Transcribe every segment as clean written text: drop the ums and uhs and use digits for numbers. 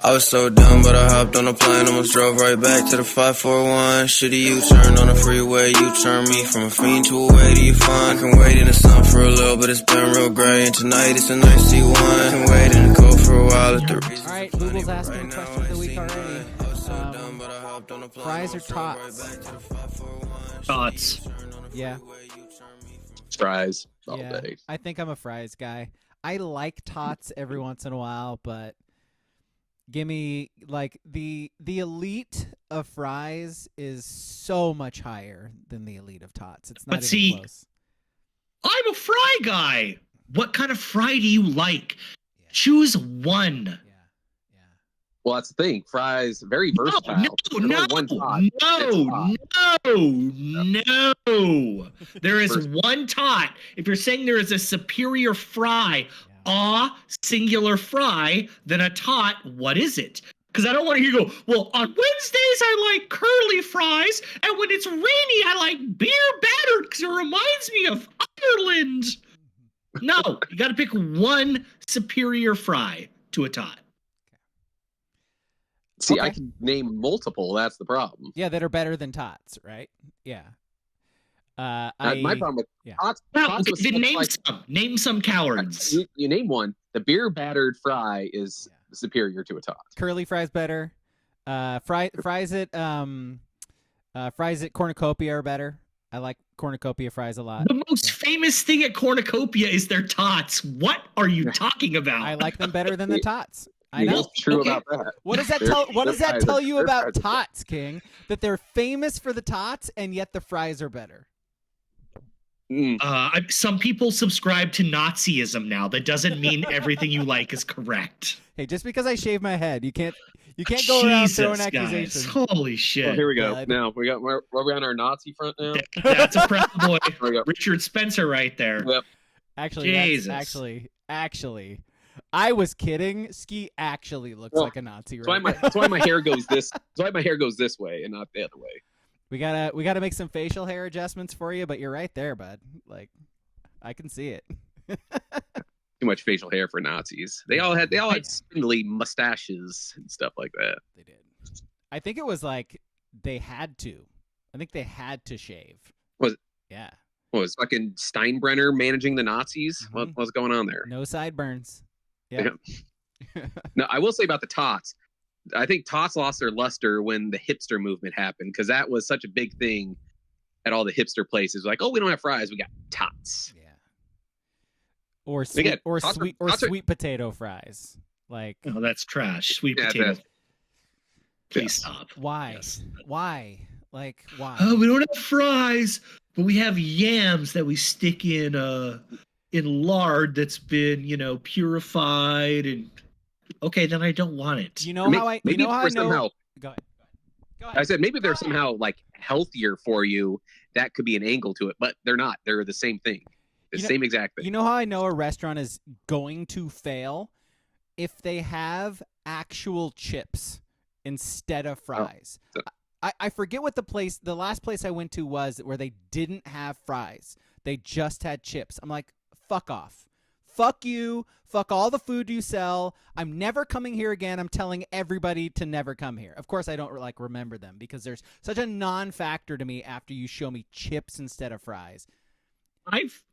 I was so dumb, but I hopped on a plane, almost drove right back to the 541. Shitty U-turn on the freeway, you turn me from a fiend to a way to you fun. I can wait in the sun for a little, but it's been real gray, and tonight it's a nice C1. I can wait in the cold for a while at the reason. All right, Google's asking question of the week already. Fries or tots? Tots. Yeah. Fries all Yeah, day. I think I'm a fries guy. I like tots every once in a while, but give me like the elite of fries is so much higher than the elite of tots. It's not even close. I'm a fry guy. What kind of fry do you like? Yeah. Choose one. Well, that's the thing. Fries, very versatile. No. There is one tot. If you're saying there is a superior fry, singular fry, than a tot, what is it? Because I don't want to hear you go, well, on Wednesdays I like curly fries, and when it's rainy I like beer battered because it reminds me of Ireland. No, you got to pick one superior fry to a tot. See, I can name multiple. That's the problem. Yeah, that are better than tots, right? Yeah. My problem with tots. Then name some cowards. You name one. The beer battered fry is superior to a tot. Curly fries better. Fries at cornucopia are better. I like cornucopia fries a lot. The most famous thing at cornucopia is their tots. What are you talking about? I like them better than the tots. I know. It's true about that. What does that tell you about tots, King? That they're famous for the tots, and yet the fries are better. Some people subscribe to Nazism now. That doesn't mean everything you like is correct. Hey, just because I shave my head, you can't go around throwing accusations. Guys. Holy shit! Well, here we go. Now we're on our Nazi front now. That's a proud boy. Richard Spencer right there. Yep. Actually, I was kidding. Ski actually looks like a Nazi. That's why my hair goes this. That's why my hair goes this way and not the other way. We gotta make some facial hair adjustments for you, but you're right there, bud. Like, I can see it. Too much facial hair for Nazis. They all had spindly mustaches and stuff like that. They did. I think it was like they had to. I think they had to shave. Was it? Yeah. Was fucking Steinbrenner managing the Nazis? Mm-hmm. What's going on there? No sideburns. Yeah. No, I will say about the tots. I think tots lost their luster when the hipster movement happened, because that was such a big thing at all the hipster places. Like, oh, we don't have fries, we got tots. Yeah. Or sweet potato fries. Like, oh, that's trash. Sweet potato. Please stop. Why? Yes. Why? Like, why? Oh, we don't have fries, but we have yams that we stick in lard that's been, purified, and okay, then I don't want it. You know how I know? Somehow, Go ahead. I said maybe they're somehow like healthier for you. That could be an angle to it, but they're not. They're the same thing. The same exact thing. You know how I know a restaurant is going to fail? If they have actual chips instead of fries. I forget what the last place I went to was where they didn't have fries. They just had chips. I'm like, fuck off. Fuck you. Fuck all the food you sell. I'm never coming here again. I'm telling everybody to never come here. Of course, I don't remember them because there's such a non-factor to me after you show me chips instead of fries.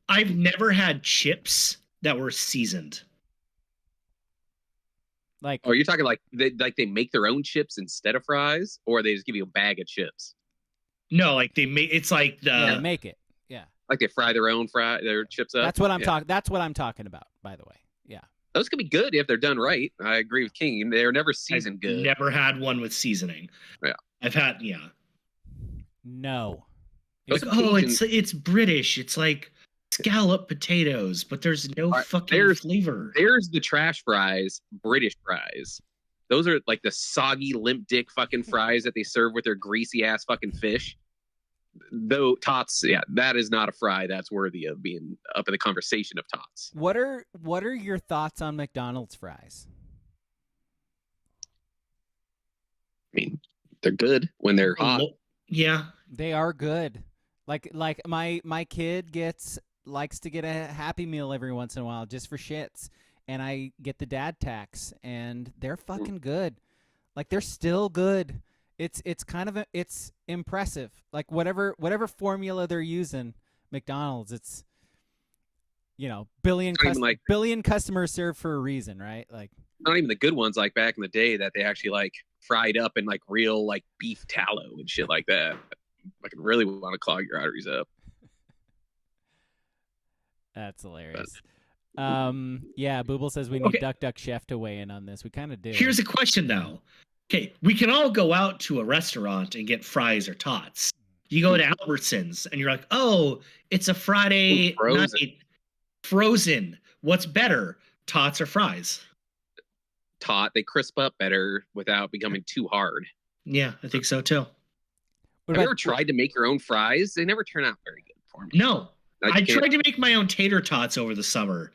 I've never had chips that were seasoned. Like, are you talking like they make their own chips instead of fries, or they just give you a bag of chips? No, like they make. It's like they make it. Yeah, like they fry their chips up. That's what I'm talking. That's what I'm talking about. By the way, yeah, those could be good if they're done right. I agree with King. They're never seasoned good. Never had one with seasoning. Yeah, I've had. No. It's British. It's like scallop potatoes, but there's no fucking flavor. There's the trash fries, British fries. Those are like the soggy, limp dick fucking fries that they serve with their greasy ass fucking fish. Though tots, that is not a fry that's worthy of being up in the conversation of tots. What are your thoughts on McDonald's fries? I mean, they're good when they're hot. Yeah, they are good. Like my kid likes to get a Happy Meal every once in a while just for shits, and I get the dad tax, and they're fucking good. Like, they're still good. It's kind of it's impressive. Like, whatever formula they're using, McDonald's, it's, billion customers served for a reason, right? Like, not even the good ones like back in the day that they actually like fried up in like real like beef tallow and shit like that. Like, really want to clog your arteries up. That's hilarious. Yeah, Booble says we need Duck Duck Chef to weigh in on this. We kind of do. Here's a question though. Okay, we can all go out to a restaurant and get fries or tots. You go to Albertsons and you're like, oh, it's a Friday night. Frozen. What's better, tots or fries? They crisp up better without becoming too hard. Yeah, I think so too. Have you ever tried to make your own fries? They never turn out very good for me. No. I tried to make my own tater tots over the summer,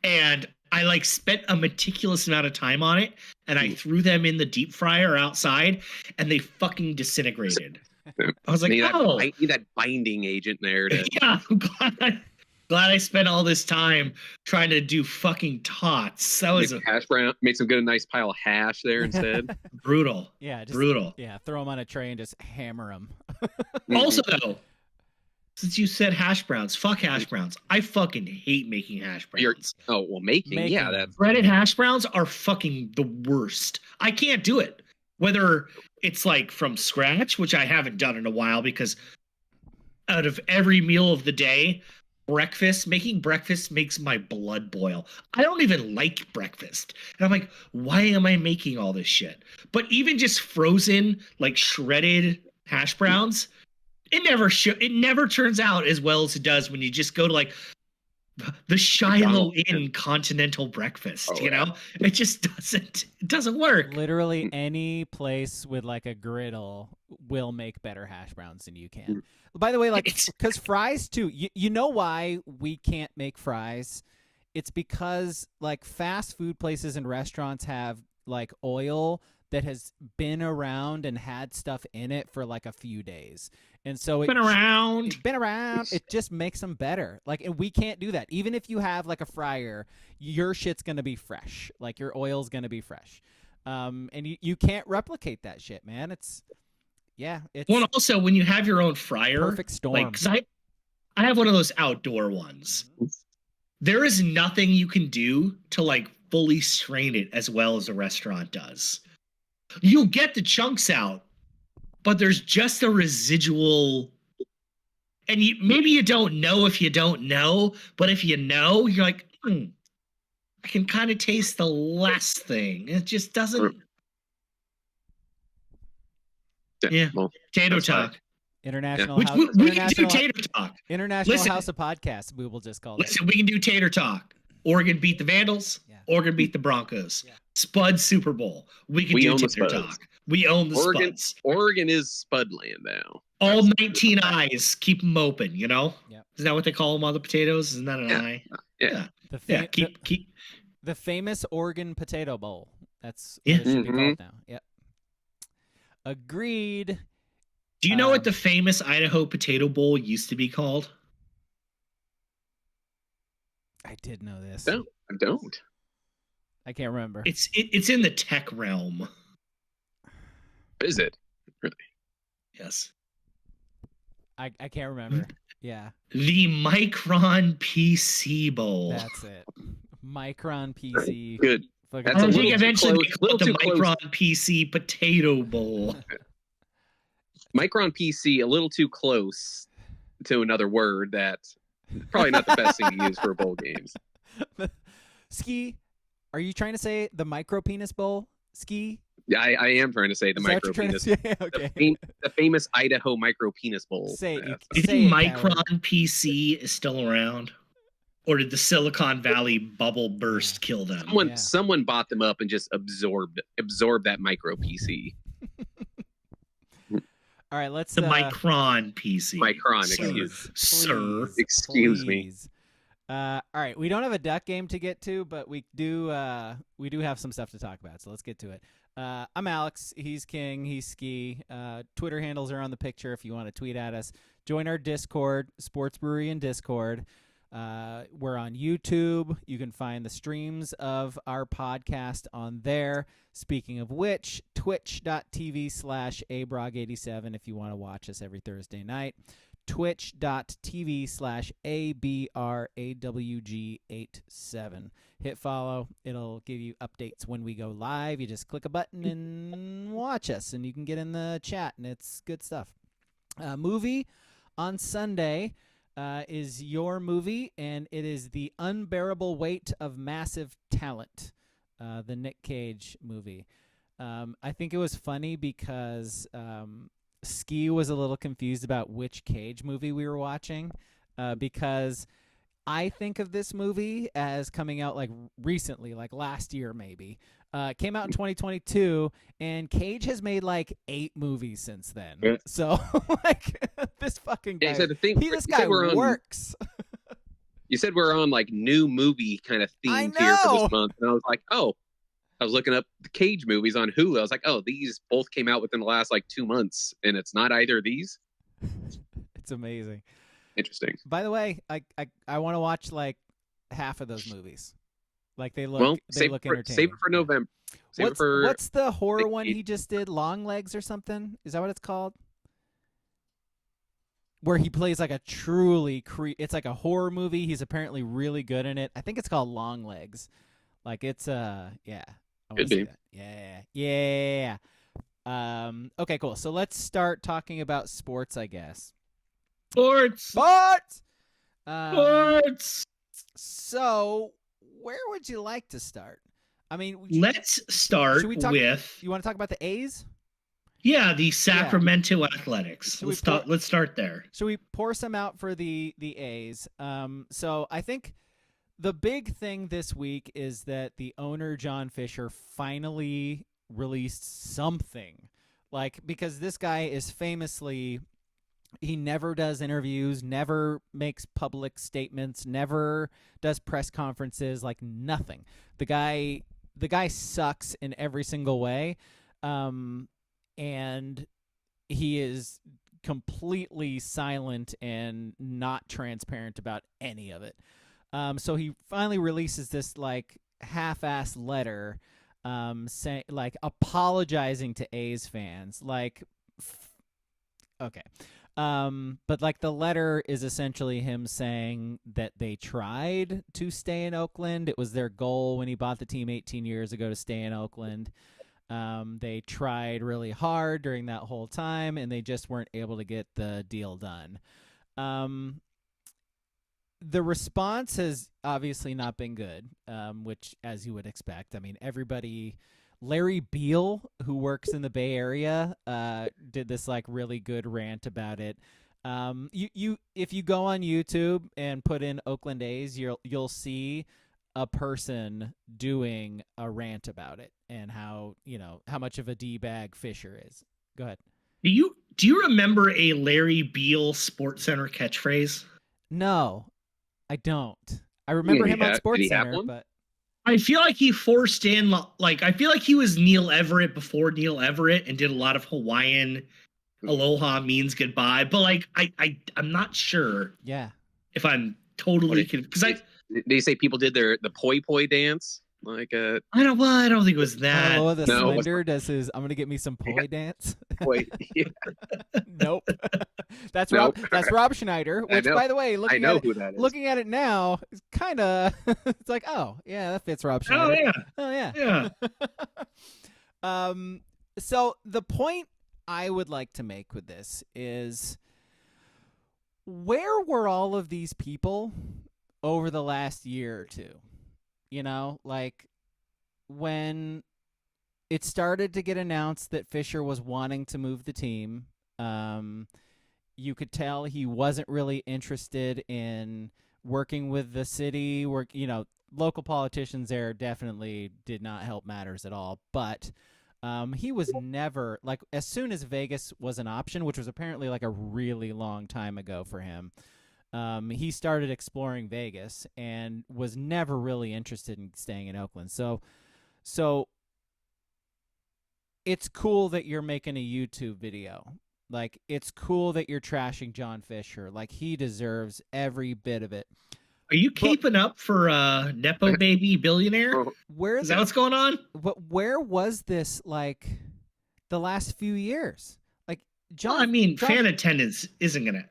and I spent a meticulous amount of time on it, and I threw them in the deep fryer outside, and they fucking disintegrated. I was like, need that binding agent there. Yeah, I'm glad I spent all this time trying to do fucking tots. That was hash brown. Make some nice pile of hash there instead. Brutal. Yeah, brutal. Yeah, throw them on a tray and just hammer them. Also, though, since you said hash browns, fuck hash browns. I fucking hate making hash browns. Making. Yeah, that's breaded hash browns are fucking the worst. I can't do it. Whether it's like from scratch, which I haven't done in a while because out of every meal of the day, making breakfast makes my blood boil. I don't even like breakfast. And I'm like, why am I making all this shit? But even just frozen, like shredded hash browns, it never turns out as well as it does when you just go to like the Shiloh Inn continental breakfast. It just doesn't work. Literally any place with like a griddle will make better hash browns than you can. By the way, like, because fries too, you know why we can't make fries? It's because like fast food places and restaurants have like oil that has been around and had stuff in it for like a few days. And so it's been around. It just makes them better. Like, and we can't do that. Even if you have like a fryer, your shit's going to be fresh. Like, your oil's going to be fresh. And you can't replicate that shit, man. It's well, also when you have your own fryer, perfect storm. Like, 'cause I have one of those outdoor ones. There is nothing you can do to like fully strain it as well as a restaurant does. You'll get the chunks out, but there's just a residual, and maybe you don't know if you don't know, but if you know, you're like, I can kind of taste the last thing. It just doesn't. Yeah, well, Tater Talk. International House. We can do Tater Talk. International House of Podcasts, we will just call it. Listen, we can do Tater Talk. Oregon beat the Vandals. Yeah. Oregon beat the Broncos. Yeah. Spud Super Bowl. We can do Tater Talk. We own the Spuds. Oregon is Spud land now. All 19 eyes. Keep them open, you know? Yep. Is that what they call them, all the potatoes? Isn't that an eye? Yeah. Keep the famous Oregon Potato Bowl. That's what it should be called now. Yep. Agreed. Do you know what the famous Idaho Potato Bowl used to be called? I did know this. No, I don't. I can't remember. It's in the tech realm. Is it? Really? Yes. I can't remember. Yeah. The Micron PC Bowl. That's it. Micron PC. Good. I think eventually they call it the Micron PC Potato Bowl. Micron PC, a little too close to another word that probably not the best thing to use for bowl games. Ski, are you trying to say the micro penis bowl? Ski? Yeah, I am trying to say the micro penis. Okay. The famous Idaho micro penis bowl. Do you think Micron PC is still around? Or did the Silicon Valley bubble burst kill them? Someone bought them up and just absorbed that micro PC. All right, let's the Micron PC. Excuse me. All right, we don't have a duck game to get to, but we do have some stuff to talk about. So let's get to it. I'm Alex. He's King. He's Ski. Twitter handles are on the picture if you want to tweet at us. Join our Discord, Sports Brewery in Discord. We're on YouTube. You can find the streams of our podcast on there. Speaking of which, twitch.tv/abrog87 if you want to watch us every Thursday night. Twitch.tv/abragg87. Hit follow. It'll give you updates when we go live. You just click a button and watch us, and you can get in the chat, and it's good stuff. Movie on Sunday is your movie, and it is The Unbearable Weight of Massive Talent, the Nick Cage movie. I think it was funny because Ski was a little confused about which Cage movie we were watching, because I think of this movie as coming out like recently, like last year maybe. It came out in 2022, and Cage has made like 8 movies since then. Yeah. So like this fucking guy, so this guy works. You said we're on like new movie kind of theme here for this month, and I was like, oh. I was looking up the Cage movies on Hulu. I was like, oh, these both came out within the last like 2 months, and it's not either of these. It's amazing. Interesting. By the way, I want to watch like half of those movies. Like they look look entertaining. Save it for November. What's the horror one he just did? Long Legs or something? Is that what it's called? Where he plays like a truly it's like a horror movie. He's apparently really good in it. I think it's called Long Legs. Like it's yeah. Could be. Yeah. Okay, cool. So let's start talking about sports, I guess. Sports. So where would you like to start? I mean, let's start with. You want to talk about the A's? Yeah, the Sacramento Athletics. Let's start there. Should we pour some out for the A's? So I think the big thing this week is that the owner, John Fisher, finally released something. Like, because this guy is famously, he never does interviews, never makes public statements, never does press conferences, like nothing. The guy sucks in every single way. And he is completely silent and not transparent about any of it. So he finally releases this like half-ass letter, saying like apologizing to A's fans. Like, okay, but like the letter is essentially him saying that they tried to stay in Oakland. It was their goal when he bought the team 18 years ago to stay in Oakland. They tried really hard during that whole time, and they just weren't able to get the deal done. The response has obviously not been good, which, as you would expect. I mean, Larry Beal, who works in the Bay Area, did this like really good rant about it. If you go on YouTube and put in Oakland A's, you'll see a person doing a rant about it and how much of a D-bag Fisher is. Go ahead. Do you remember a Larry Beal SportsCenter catchphrase? No, I don't. I remember him on SportsCenter, but I feel like he forced in, like, I feel like he was Neil Everett before Neil Everett and did a lot of Hawaiian aloha means goodbye. But like, I'm not sure. Yeah. If I'm totally because they say people did the poi poi dance. Like I don't think it was that. Oh, the Slender does his I'm gonna get me some poi dance. Wait, yeah. Nope. That's Rob Schneider, which by the way, looking at it now, is kind of it's like, oh, yeah, that fits Rob Schneider. Oh yeah. So the point I would like to make with this is, where were all of these people over the last year or two? You know, like when it started to get announced that Fisher was wanting to move the team, you could tell he wasn't really interested in working with the city. Local politicians there definitely did not help matters at all. But he was never, like, as soon as Vegas was an option, which was apparently like a really long time ago for him, he started exploring Vegas and was never really interested in staying in Oakland. So it's cool that you're making a YouTube video. Like, it's cool that you're trashing John Fisher. Like, he deserves every bit of it. Are you keeping up for Nepo Baby Billionaire? Where Is that what's going on? Where was this like the last few years? Like John, fan attendance isn't gonna.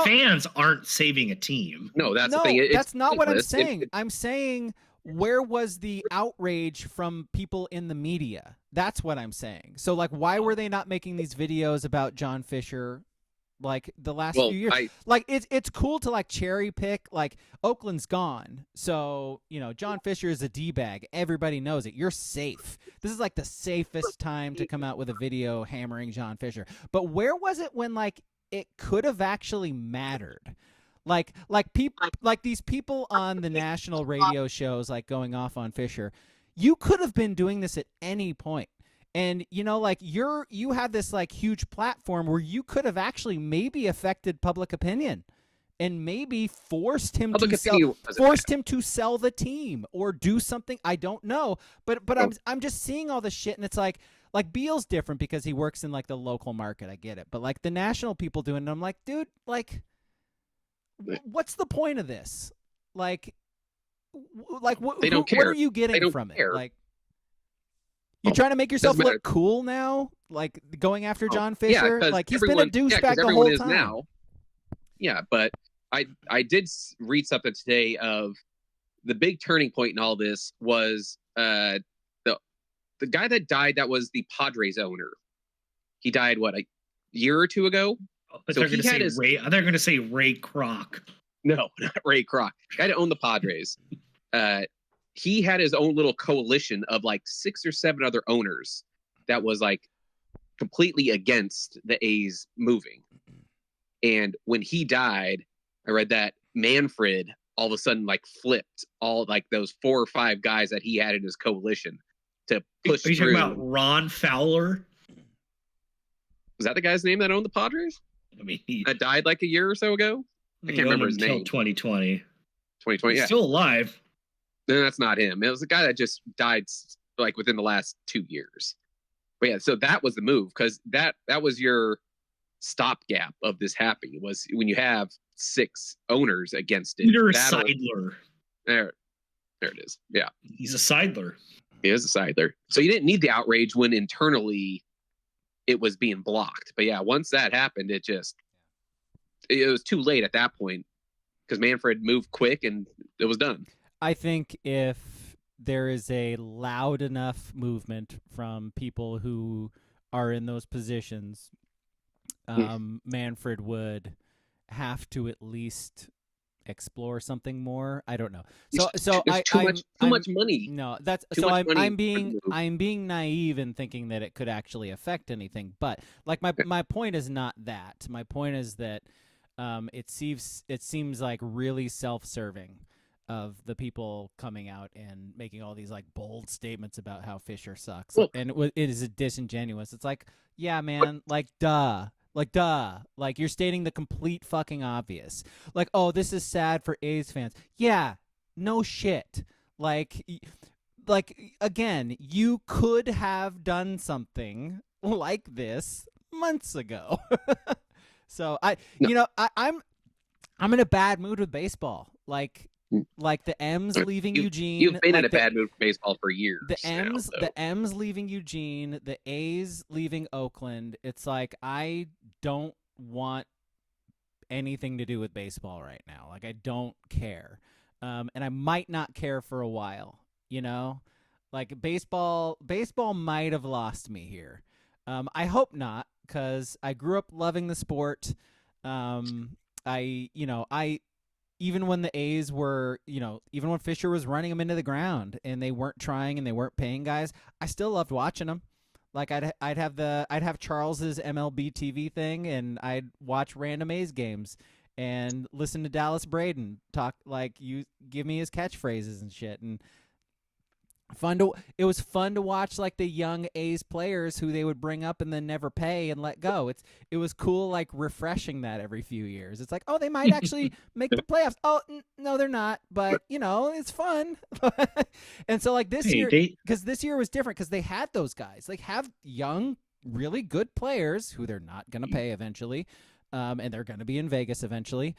Fans aren't saving a team. No, that's the thing. That's not what I'm saying. I'm saying where was the outrage from people in the media? That's what I'm saying. So like, why were they not making these videos about John Fisher? Like the last few years, it's cool to like cherry pick. Like Oakland's gone, so John Fisher is a d-bag. Everybody knows it. You're safe. This is like the safest time to come out with a video hammering John Fisher. But where was it when like it could have actually mattered? Like people like these people on the national radio shows like going off on Fisher. You could have been doing this at any point. And like you have this like huge platform where you could have actually maybe affected public opinion, and maybe forced him to sell the team or do something. I don't know, but I'm just seeing all this shit, and it's like Beal's different because he works in like the local market. I get it, but like the national people doing it, I'm like, dude, like, what's the point of this? Like what? They don't care. What are you getting from it? Like. You're trying to make yourself look cool now, like going after John Fisher. Yeah, like he's been a douchebag the whole time. Now. Yeah, but I did read something today of the big turning point in all this was the guy that died. That was the Padres owner. He died a year or two ago. But so they're going to say Ray. They're going to say Ray Kroc. No, not Ray Kroc. Guy that owned the Padres. He had his own little coalition of like 6 or 7 other owners that was like completely against the A's moving. And when he died, I read that Manfred all of a sudden like flipped all like those 4 or 5 guys that he had in his coalition to push through. Are you talking about Ron Fowler? Was that the guy's name that owned the Padres? That died like a year or so ago? I can't remember his name. 2020. 2020, yeah. Still alive. No, that's not him. It was a guy that just died like within the last 2 years. But yeah, so that was the move because that was your stopgap of this happening was when you have 6 owners against it. Peter Seidler. There it is. Yeah. He's a Seidler. He is a Seidler. So you didn't need the outrage when internally it was being blocked. But yeah, once that happened, it was too late at that point because Manfred moved quick and it was done. I think if there is a loud enough movement from people who are in those positions, Manfred would have to at least explore something more. I don't know. So too much money. No, that's so I'm being naive in thinking that it could actually affect anything. But like my point is not that. My point is that it seems like really self-serving of the people coming out and making all these like bold statements about how Fisher sucks. Well, and it is disingenuous. It's like, yeah, man, like duh. Like you're stating the complete fucking obvious. Like, oh, this is sad for A's fans. Yeah, no shit. Like again, you could have done something like this months ago. So I'm in a bad mood with baseball. Like the M's leaving Eugene. You've been in a bad mood for baseball for years. The M's leaving Eugene. The A's leaving Oakland. It's like I don't want anything to do with baseball right now. Like I don't care, and I might not care for a while. Like baseball might have lost me here. I hope not, because I grew up loving the sport. Even when the A's were, even when Fisher was running them into the ground and they weren't trying and they weren't paying guys, I still loved watching them. Like I'd have Charles's MLB TV thing and I'd watch random A's games and listen to Dallas Braden talk, like, you give me his catchphrases and shit. And it was fun to watch like the young A's players who they would bring up and then never pay and let go. It was cool, like refreshing that every few years. It's like, oh, they might actually make the playoffs. Oh, no, they're not, but it's fun. And so like this year, because this year was different because they had those guys, like have young, really good players who they're not going to pay eventually. And they're going to be in Vegas eventually.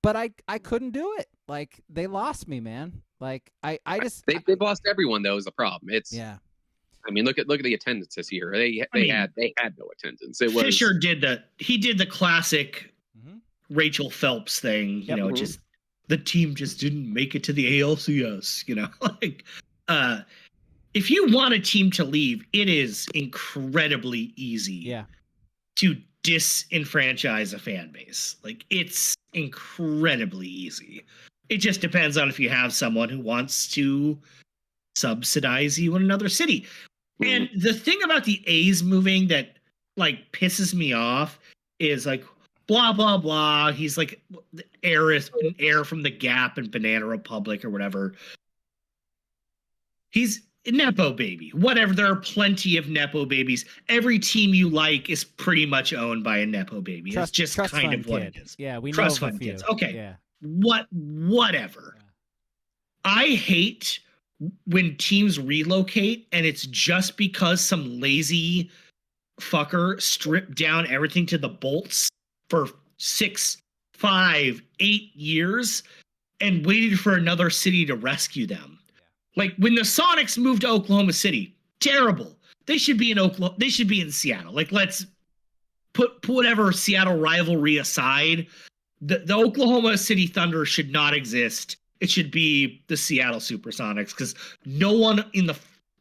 but I couldn't do it. Like, they lost me, man. Like, I just they've lost everyone though is the problem. It's I mean, look at the attendance this year. They had no attendance. It was Fisher did the classic Rachel Phelps thing. You know, just the team just didn't make it to the ALCS. You know, like if you want a team to leave, it is incredibly easy. To disenfranchise a fan base. Like, it's incredibly easy. It just depends on if you have someone who wants to subsidize you in another city. And the thing about the A's moving that like pisses me off is like blah blah blah. He's like the heir from the Gap and Banana Republic or whatever. He's a Nepo baby. Whatever. There are plenty of Nepo babies. Every team you like is pretty much owned by a Nepo baby. It's just kind of what it is. Yeah, we trust know fund a few. kids. Okay. Yeah. Whatever. Yeah. I hate when teams relocate and it's just because some lazy fucker stripped down everything to the bolts for 6, 5, 8 years and waited for another city to rescue them. Yeah. Like when the Sonics moved to Oklahoma City, terrible. They should be in Oklahoma. They should be in Seattle. Like, let's put whatever Seattle rivalry aside. The Oklahoma City Thunder should not exist. It should be the Seattle Supersonics, because no one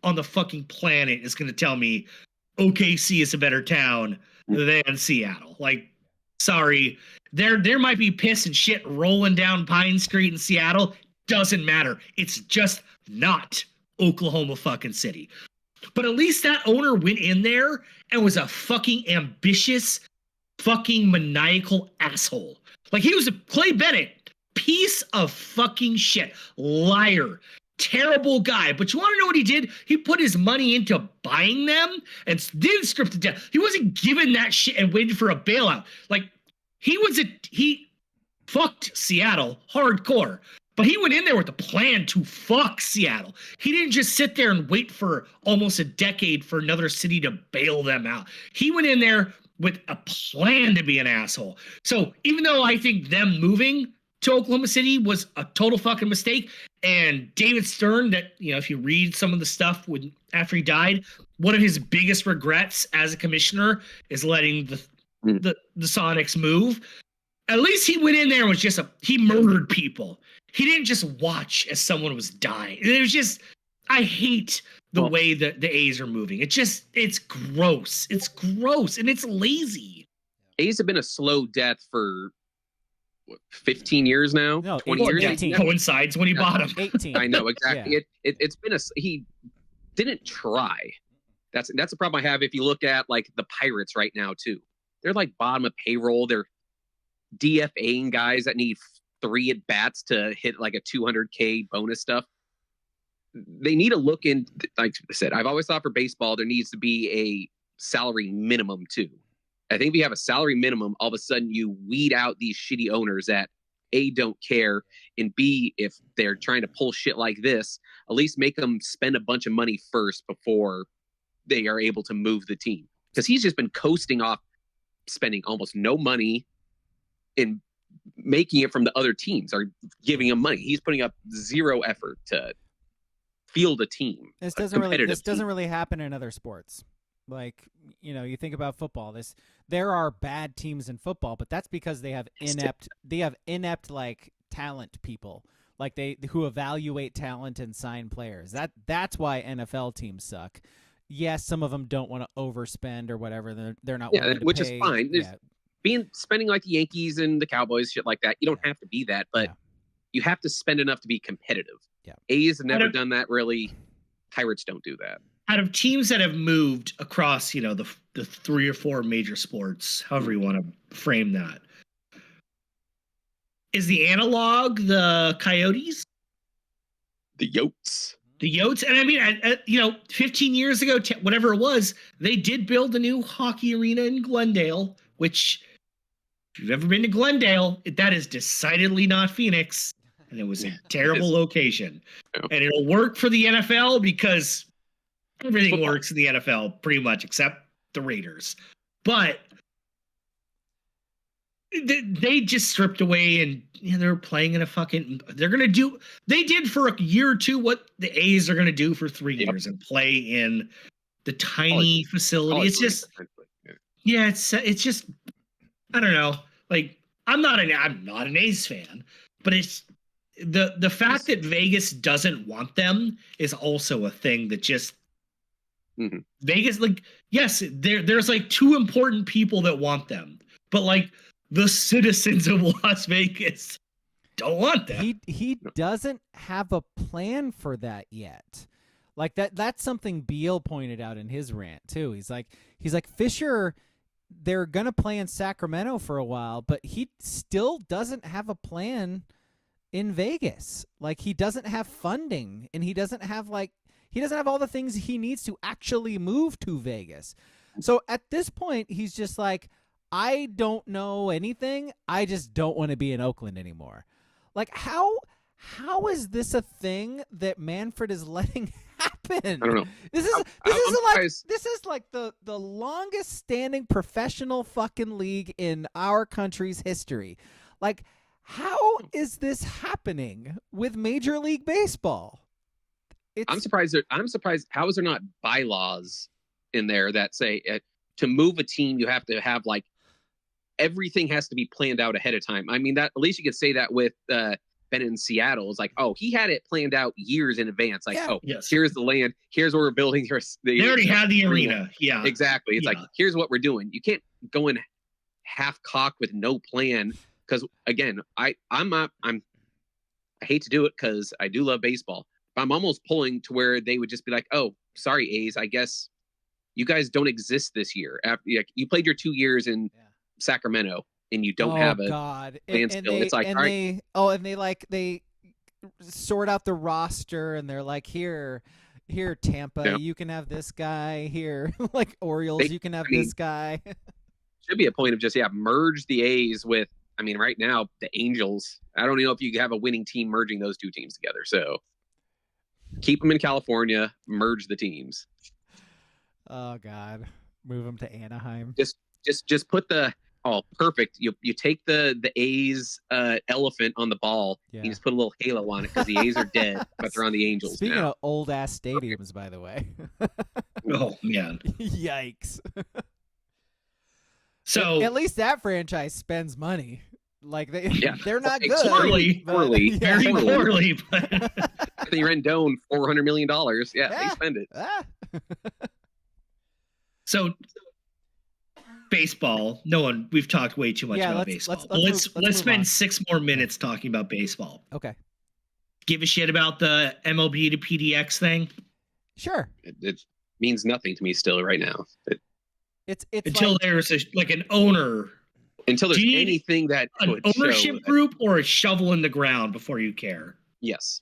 on the fucking planet is going to tell me OKC is a better town than Seattle. Like, sorry, there might be piss and shit rolling down Pine Street in Seattle. Doesn't matter. It's just not Oklahoma fucking City. But at least that owner went in there and was a fucking ambitious, fucking maniacal asshole. Like, he was a Clay Bennett, piece of fucking shit, liar, terrible guy. But you want to know what he did? He put his money into buying them and then stripped it down. He wasn't giving that shit and waiting for a bailout. Like, he fucked Seattle hardcore. But he went in there with a plan to fuck Seattle. He didn't just sit there and wait for almost a decade for another city to bail them out. He went in there with a plan to be an asshole. So even though I think them moving to Oklahoma City was a total fucking mistake, and David Stern, that, you know, if you read some of the stuff after he died, one of his biggest regrets as a commissioner is letting the Sonics move. At least he went in there and was he murdered people. He didn't just watch as someone was dying. It was just, I hate the way that the A's are moving. It's gross. It's gross and it's lazy. A's have been a slow death for 15 years now. No, 20 years. 18. Coincides when he bought him. 18. I know exactly. Yeah. It's been he didn't try. That's the problem I have. If you look at like the Pirates right now too, they're like bottom of payroll. They're DFAing guys that need 3 at bats to hit like a 200K bonus stuff. They need to look in, like I said, I've always thought for baseball, there needs to be a salary minimum too. I think if you have a salary minimum, all of a sudden you weed out these shitty owners that A, don't care, and B, if they're trying to pull shit like this, at least make them spend a bunch of money first before they are able to move the team. Because he's just been coasting off spending almost no money in making it from the other teams are giving him money. He's putting up zero effort to field a team. This doesn't really happen in other sports. Like, you know, you think about football. There are bad teams in football, but that's because they have inept like talent people, like who evaluate talent and sign players. That's why NFL teams suck. Yes, some of them don't want to overspend or whatever. They're not willing to which pay. is fine. Spending like the Yankees and the Cowboys, shit like that. You don't have to be that, but you have to spend enough to be competitive. Yeah. A's have never done that really. Pirates don't do that. Out of teams that have moved across, you know, the 3 or 4 major sports, however you want to frame that, is the analog the Coyotes? The Yotes. The Yotes. And I mean, 15 years ago, whatever it was, they did build a new hockey arena in Glendale, which, if you've ever been to Glendale, that is decidedly not Phoenix. And it was a terrible location. Yeah. And it'll work for the NFL because everything works in the NFL pretty much except the Raiders. But they just stripped away, and they're playing in a fucking. They're gonna do. They did for a year or two what the A's are gonna do for 3 years and play in the tiny facility. It's just, yeah, it's just. I don't know. Like, I'm not an A's fan, but it's the fact that Vegas doesn't want them is also a thing that just. Mm-hmm. Vegas, like, yes, there's like 2 important people that want them, but like the citizens of Las Vegas don't want them. He doesn't have a plan for that yet. Like that's something Beal pointed out in his rant too. He's like Fisher, they're gonna play in Sacramento for a while, but he still doesn't have a plan in Vegas. Like, he doesn't have funding, and he doesn't have all the things he needs to actually move to Vegas. So at this point, he's just like, I don't know anything. I just don't want to be in Oakland anymore. Like, how is this a thing that Manfred is letting happen? I don't know. This is like the longest standing professional fucking league in our country's history. Like, how is this happening with Major League Baseball? I'm surprised. How is there not bylaws in there that say to move a team you have to have, like, everything has to be planned out ahead of time? I mean, that at least you could say that with Ben in Seattle. It's like, oh, he had it planned out years in advance. Like, yeah, here's the land, here's where we're building. They already had the arena. Yeah, exactly. It's like, here's what we're doing. You can't go in half cocked with no plan. Because again, I hate to do it because I do love baseball. I'm almost pulling to where they would just be like, oh, sorry, A's, I guess you guys don't exist this year. After, like, you played your 2 years in Sacramento and you don't have a plan still. It's like, they sort out the roster, and they're like, here, Tampa, you can have this guy. Here, like, Orioles, you can have this guy. Should be a point of just, merge the A's with, I mean, right now, the Angels. I don't know if you have a winning team merging those 2 teams together. So keep them in California, merge the teams. Oh God, move them to Anaheim. Just put perfect. You take the A's elephant on the ball. Yeah. You just put a little halo on it because the A's are dead, but they're on the Angels. Speaking of old ass stadiums, by the way. Oh man, yikes. So at least that franchise spends money. Like, they're not good. Poorly, very poorly. But they Rendon $400 million. Yeah, they spend it. So baseball. We've talked way too much about baseball. Let's spend 6 more minutes talking about baseball. Okay. Give a shit about the MLB to PDX thing? Sure. It means nothing to me still right now. It's until like, there's an owner. Until there's anything that an ownership group or a shovel in the ground before you care. Yes.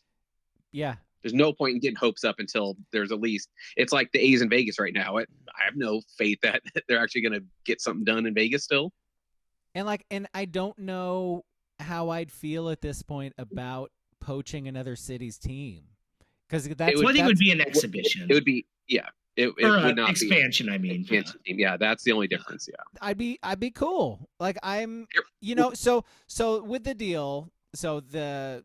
Yeah. There's no point in getting hopes up until there's at least. It's like the A's in Vegas right now. I have no faith that they're actually going to get something done in Vegas still. And I don't know how I'd feel at this point about poaching another city's team, because I think it would be an exhibition. It would be It would not expansion. Be expansion team. Yeah, that's the only difference. Yeah, I'd be cool. Like, I'm, so with the deal, so the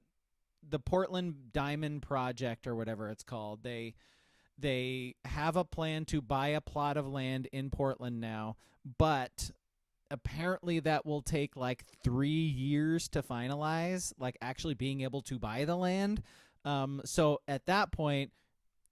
Portland Diamond Project or whatever it's called, they have a plan to buy a plot of land in Portland now, but apparently that will take like 3 years to finalize, like actually being able to buy the land. So at that point,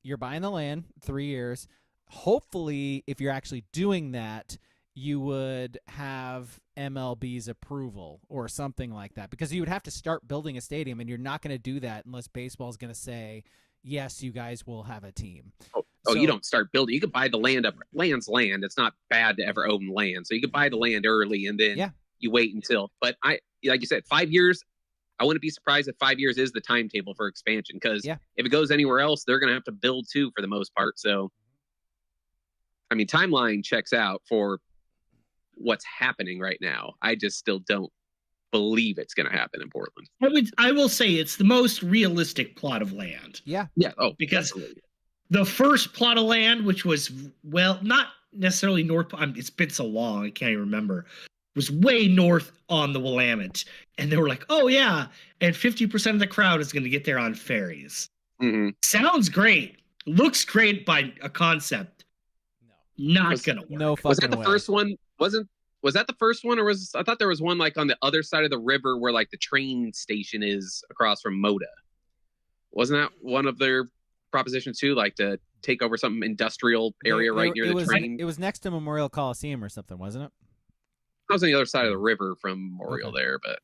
you're buying the land, 3 years. Hopefully, if you're actually doing that, you would have MLB's approval or something like that, because you would have to start building a stadium, and you're not going to do that unless baseball is going to say, yes, you guys will have a team. So, you don't start building. You could buy the land up. Land's land. It's not bad to ever own land. So you could buy the land early, and then you wait until. But like you said, 5 years. I wouldn't be surprised if 5 years is the timetable for expansion, because if it goes anywhere else, they're going to have to build too for the most part. So, I mean, timeline checks out for what's happening right now. I just still don't believe it's going to happen in Portland. I will say it's the most realistic plot of land. Yeah. Yeah. Oh, because the first plot of land, which was, well, not necessarily North, it's been so long, I can't even remember. was way north on the Willamette. And they were like, oh, yeah. And 50% of the crowd is going to get there on ferries. Mm-hmm. Sounds great. Looks great by a concept. No. Not going to work. No fucking Was that the way. first one? Was that the first one, or I thought there was one like on the other side of the river where like the train station is across from Moda? Wasn't that one of their propositions too, like to take over some industrial area right near the train? It was next to Memorial Coliseum or something, wasn't it? I was on the other side of the river from Memorial there, but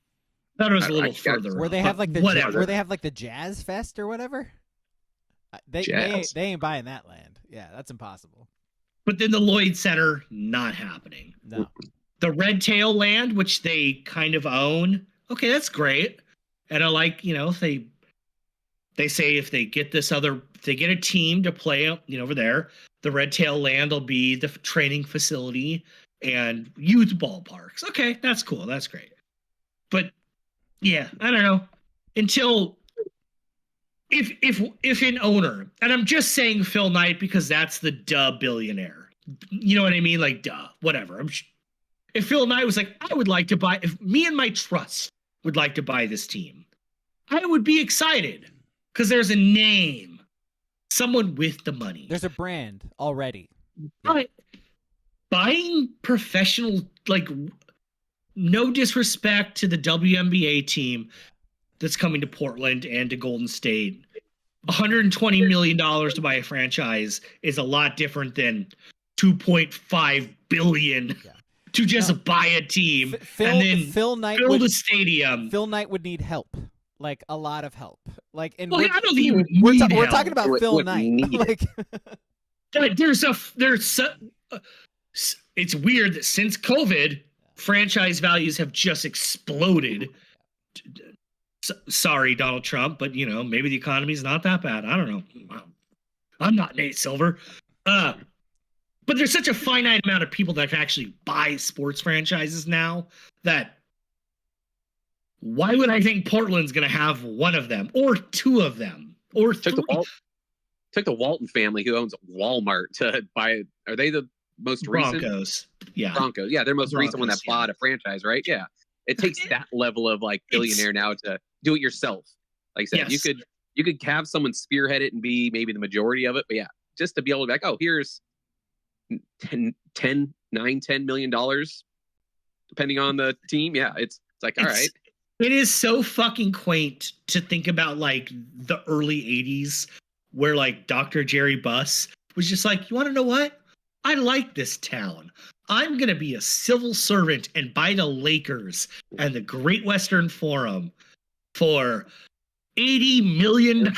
I thought it was a little further. Where they have like the whatever. where they have like the Jazz Fest or whatever. They ain't buying that land. Yeah, that's impossible. But then the Lloyd Center, not happening. No. The Red Tail land, which they kind of own, okay, that's great. And I like, they say if they get they get a team to play, over there, the Red Tail land will be the training facility and youth ballparks. Okay, that's cool. That's great. But yeah, I don't know. Until if an owner, and I'm just saying Phil Knight because that's the billionaire. You know what I mean? Like, whatever. If Phil Knight was like, I would like to buy, if me and my trust would like to buy this team, I would be excited because there's a name, someone with the money. There's a brand already. But buying professional, like, no disrespect to the WNBA team that's coming to Portland and to Golden State, $120 million to buy a franchise is a lot different than $2.5 billion to just buy a team and then Phil Knight build a stadium. Phil Knight would need help, like a lot of help. Like, and I don't think he would need help. we're talking about Phil Knight. Like, it's weird that since COVID, franchise values have just exploded. Sorry, Donald Trump, but maybe the economy is not that bad. I don't know. I'm not Nate Silver. But there's such a finite amount of people that can actually buy sports franchises now that why would I think Portland's going to have one of them or two of them or three? Took the Walton family who owns Walmart to buy it. Are they the most recent? Broncos. Yeah. Broncos. Yeah, they're most recent one that bought a franchise, right? Yeah. It takes that level of like billionaire now to do it yourself. Like I said, you could have someone spearhead it and be maybe the majority of it, but yeah, just to be able to be like, oh, here's $10 million, depending on the team. Yeah, it's like, all right. It is so fucking quaint to think about like the early 80s where like Dr. Jerry Buss was just like, you want to know what? I like this town. I'm going to be a civil servant and buy the Lakers and the Great Western Forum for $80 million.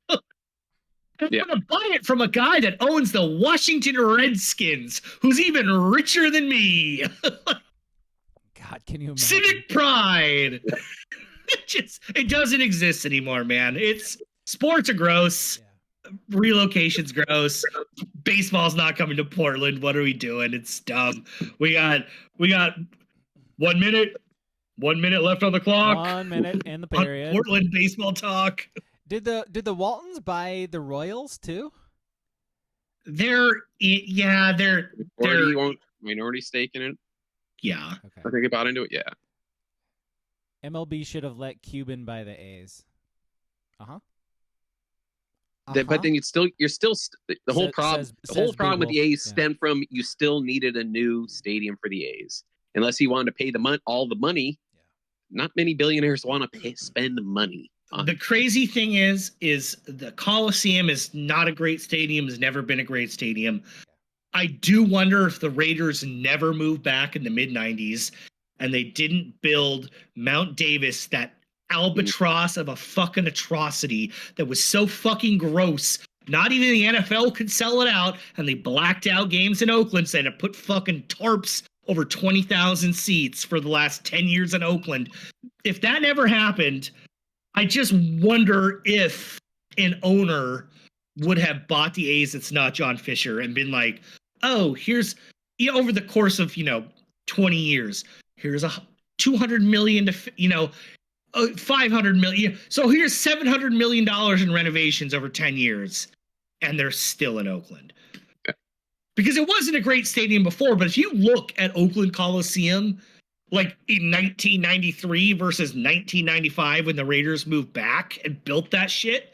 I'm going to buy it from a guy that owns the Washington Redskins, who's even richer than me. God, can you imagine? Civic pride. It doesn't exist anymore, man. Sports are gross. Yeah. Relocation's gross. Baseball's not coming to Portland. What are we doing? It's dumb. We got 1 minute. 1 minute left on the clock. 1 minute in the period. Portland baseball talk. Did the Waltons buy the Royals too? They're minority stake in it. Yeah. Okay. I think they bought into it. Yeah. MLB should have let Cuban buy the A's. But then the whole problem with the A's stemmed from you still needed a new stadium for the A's. Unless he wanted to pay all the money, not many billionaires want to spend money. The crazy thing is the Coliseum is not a great stadium, has never been a great stadium. I do wonder if the Raiders never moved back in the mid-90s and they didn't build Mount Davis, that albatross of a fucking atrocity that was so fucking gross. Not even the NFL could sell it out, and they blacked out games in Oakland, so they had to put fucking tarps over 20,000 seats for the last 10 years in Oakland. If that never happened, I just wonder if an owner would have bought the A's that's not John Fisher and been like, oh, here's, over the course of, 20 years, here's a $200 million to, $500 million. So here's $700 million in renovations over 10 years, and they're still in Oakland. because it wasn't a great stadium before, but if you look at Oakland Coliseum, like in 1993 versus 1995 when the Raiders moved back and built that shit,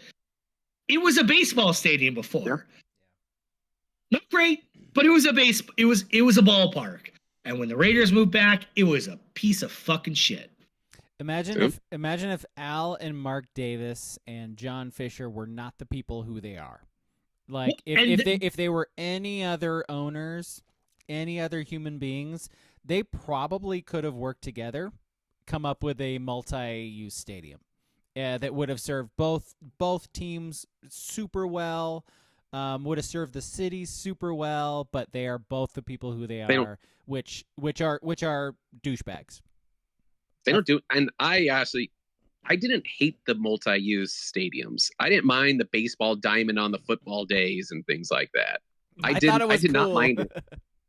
it was a baseball stadium before. Yeah. Not great, but it was a ballpark. And when the Raiders moved back, it was a piece of fucking shit. Imagine if Al and Mark Davis and John Fisher were not the people who they are. Like if they were any other owners, any other human beings, they probably could have worked together, come up with a multi-use stadium that would have served both teams super well, would have served the city super well, but they are both the people who they are, which are douchebags. They don't do, and I didn't hate the multi-use stadiums. I didn't mind the baseball diamond on the football days and things like that. I did not mind it.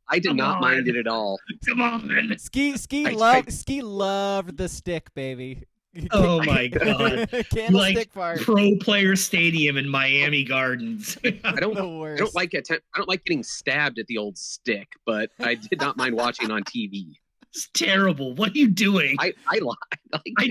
I did not mind it at all. Come on. Ski loved the stick, baby. Oh my god. Candlestick part. Pro Player Stadium in Miami Gardens. I don't like getting stabbed at the old stick, but I did not mind watching on TV. It's terrible. What are you doing? I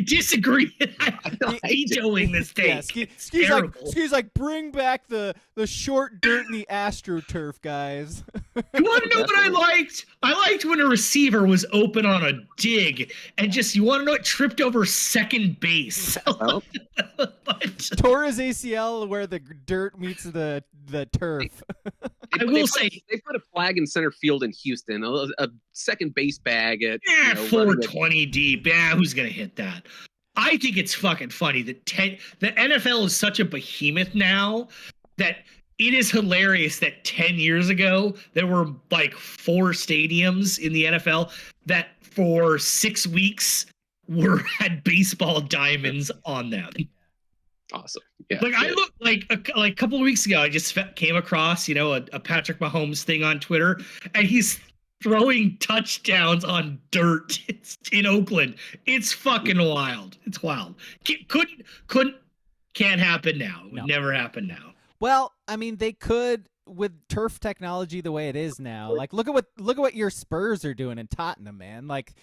disagree. I'm vetoing this thing. Yeah, Ski's like, bring back the short dirt and the AstroTurf, guys. You want to know what I liked? I liked when a receiver was open on a dig and you want to know, it tripped over second base. Oh. Tore his ACL where the dirt meets the turf. I will say they put a flag in center field in Houston, a second base bag at 420 deep. Yeah, who's gonna hit that? I think it's fucking funny that the NFL is such a behemoth now that it is hilarious that 10 years ago there were like 4 stadiums in the NFL that for 6 weeks had baseball diamonds on them. Awesome. Yeah. Like I looked like a couple of weeks ago, I just came across, a Patrick Mahomes thing on Twitter, and he's throwing touchdowns on dirt in Oakland. It's fucking wild. It's wild. Can't happen now. It would never happen now. Well, I mean, they could with turf technology the way it is now. Like, look at what your Spurs are doing in Tottenham, man. Like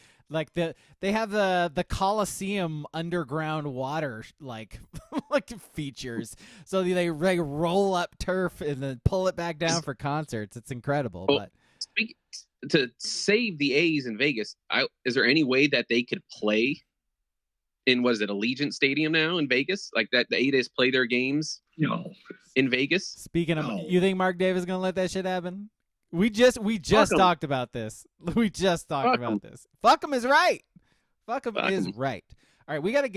they have the Coliseum underground water like features, so they roll up turf and then pull it back down for concerts. It's incredible. Well, to save the A's in Vegas, is there any way that they could play in Allegiant Stadium now in Vegas? Like that the A's play their games in Vegas? Speaking of, you think Mark Davis is gonna let that shit happen? We just talked about this. Fuck him is right. Fuck him is right. All right, we gotta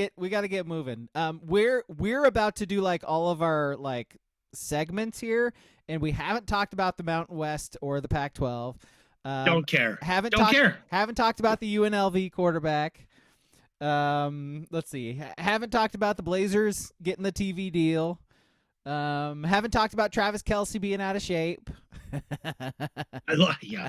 get moving. We're about to do like all of our like segments here, and we haven't talked about the Mountain West or the Pac-12. Don't care. Haven't talked about the UNLV quarterback. Let's see. Haven't talked about the Blazers getting the TV deal. Haven't talked about Travis Kelce being out of shape. Yeah.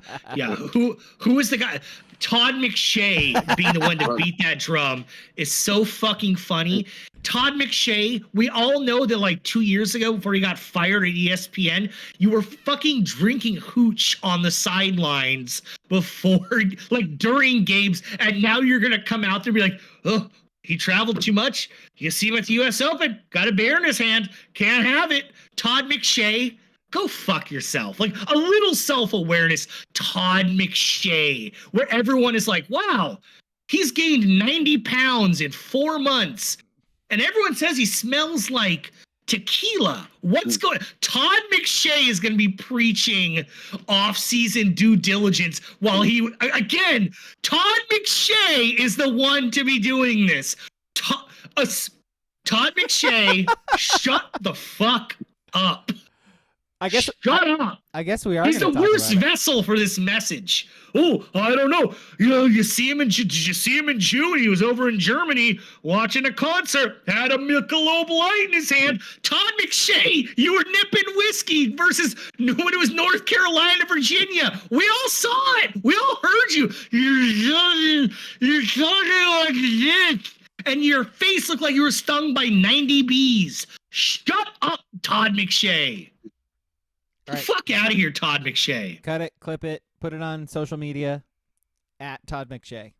Who is the guy? Todd McShay being the one to beat that drum is so fucking funny. Todd McShay, we all know that like 2 years ago before he got fired at ESPN, you were fucking drinking hooch on the sidelines before, like during games, and now you're gonna come out there and be like, oh, he traveled too much. You see him at the U.S. Open, got a beer in his hand, can't have it. Todd McShay, go fuck yourself. Like a little self-awareness, Todd McShay, where everyone is like, wow, he's gained 90 pounds in 4 months. And everyone says he smells like tequila. What's going on? Todd McShay is going to be preaching off-season due diligence while Todd McShay is the one to be doing this. Todd McShay, shut the fuck up. Shut up. I guess we are. He's the worst vessel for this message. Oh, I don't know. Did you see him in June? He was over in Germany watching a concert. Had a Michelob Light in his hand. Todd McShay, you were nipping whiskey versus when it was North Carolina, Virginia. We all saw it. We all heard you. You're talking like this. And your face looked like you were stung by 90 bees. Shut up, Todd McShay. All right. Fuck out of here, Todd McShay. Cut it, clip it, put it on social media at Todd McShay.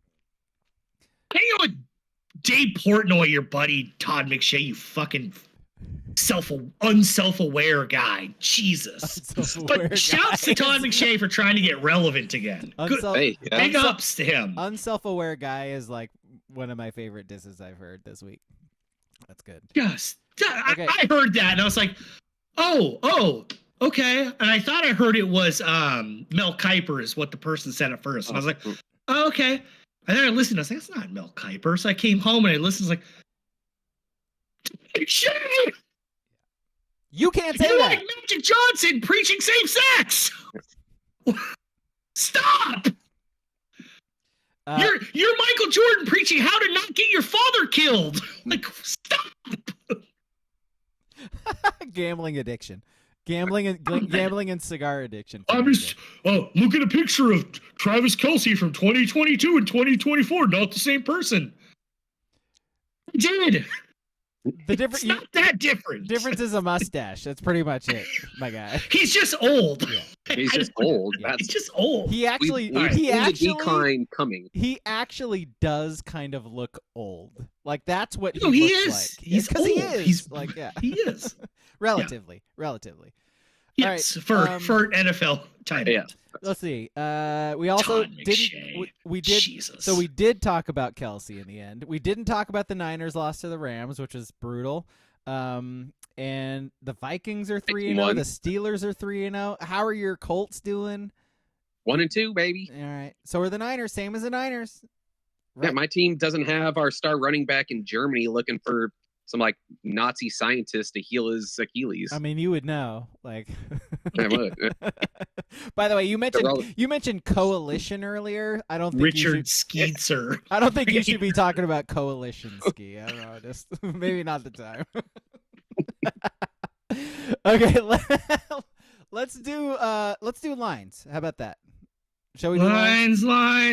Hang on with Dave Portnoy, your buddy Todd McShay, you fucking unself-aware guy. Jesus. But shouts to Todd McShay for trying to get relevant again. Big ups to him. Unself-aware guy is like one of my favorite disses I've heard this week. That's good. Yes. Okay. I heard that and I was like, oh, okay. And I thought I heard it was Mel Kiper is what the person said at first. And I was like, oh, okay. And then I listened. I was like, that's not Mel Kiper. So I came home and I listened. I was like, shit! You can't say You're that. like Magic Johnson preaching safe sex. Stop! You're Michael Jordan preaching how to not get your father killed. Like, stop! Gambling addiction. Gambling and cigar addiction. Look at a picture of Travis Kelce from 2022 and 2024. Not the same person. I did. It's not that different. Difference is a mustache. That's pretty much it, my guy. He's just old. Yeah. He's just old. Yeah. He's just old. He actually, the decline coming. He actually does kind of look old. Like that's what he looks is. like. He's old. He is. He's like, yeah. He is. Relatively. Yes, All right, for NFL tight end. Yeah. Let's see. We also didn't. We did. Jesus. So we did talk about Kelce in the end. We didn't talk about the Niners' loss to the Rams, which was brutal. And the Vikings are 3-0. The Steelers are 3-0. How are your Colts doing? 1-2, baby. All right. So are the Niners. Same as the Niners. Right. Yeah, my team doesn't have our star running back in Germany looking for some like Nazi scientist to heal his Achilles. I mean, you would know. Like, I would. By the way, you mentioned coalition earlier. I don't think Richard Skeetser. I don't think you should be talking about coalition ski. I don't know. Just maybe not the time. Okay, let's do lines. How about that? Shall we do lines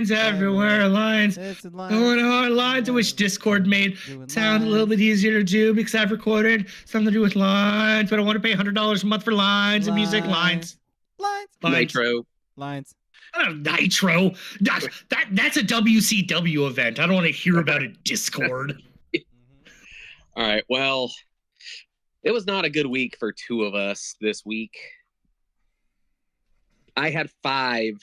everywhere, lines. Going on lines, which Discord made sound a little bit easier to do because I've recorded something to do with lines, but I want to pay $100 a month for lines and music. Lines. Nitro. Lines. Nitro. That's a WCW event. I don't want to hear about it. Discord. All right. Well, it was not a good week for two of us this week. I had 5.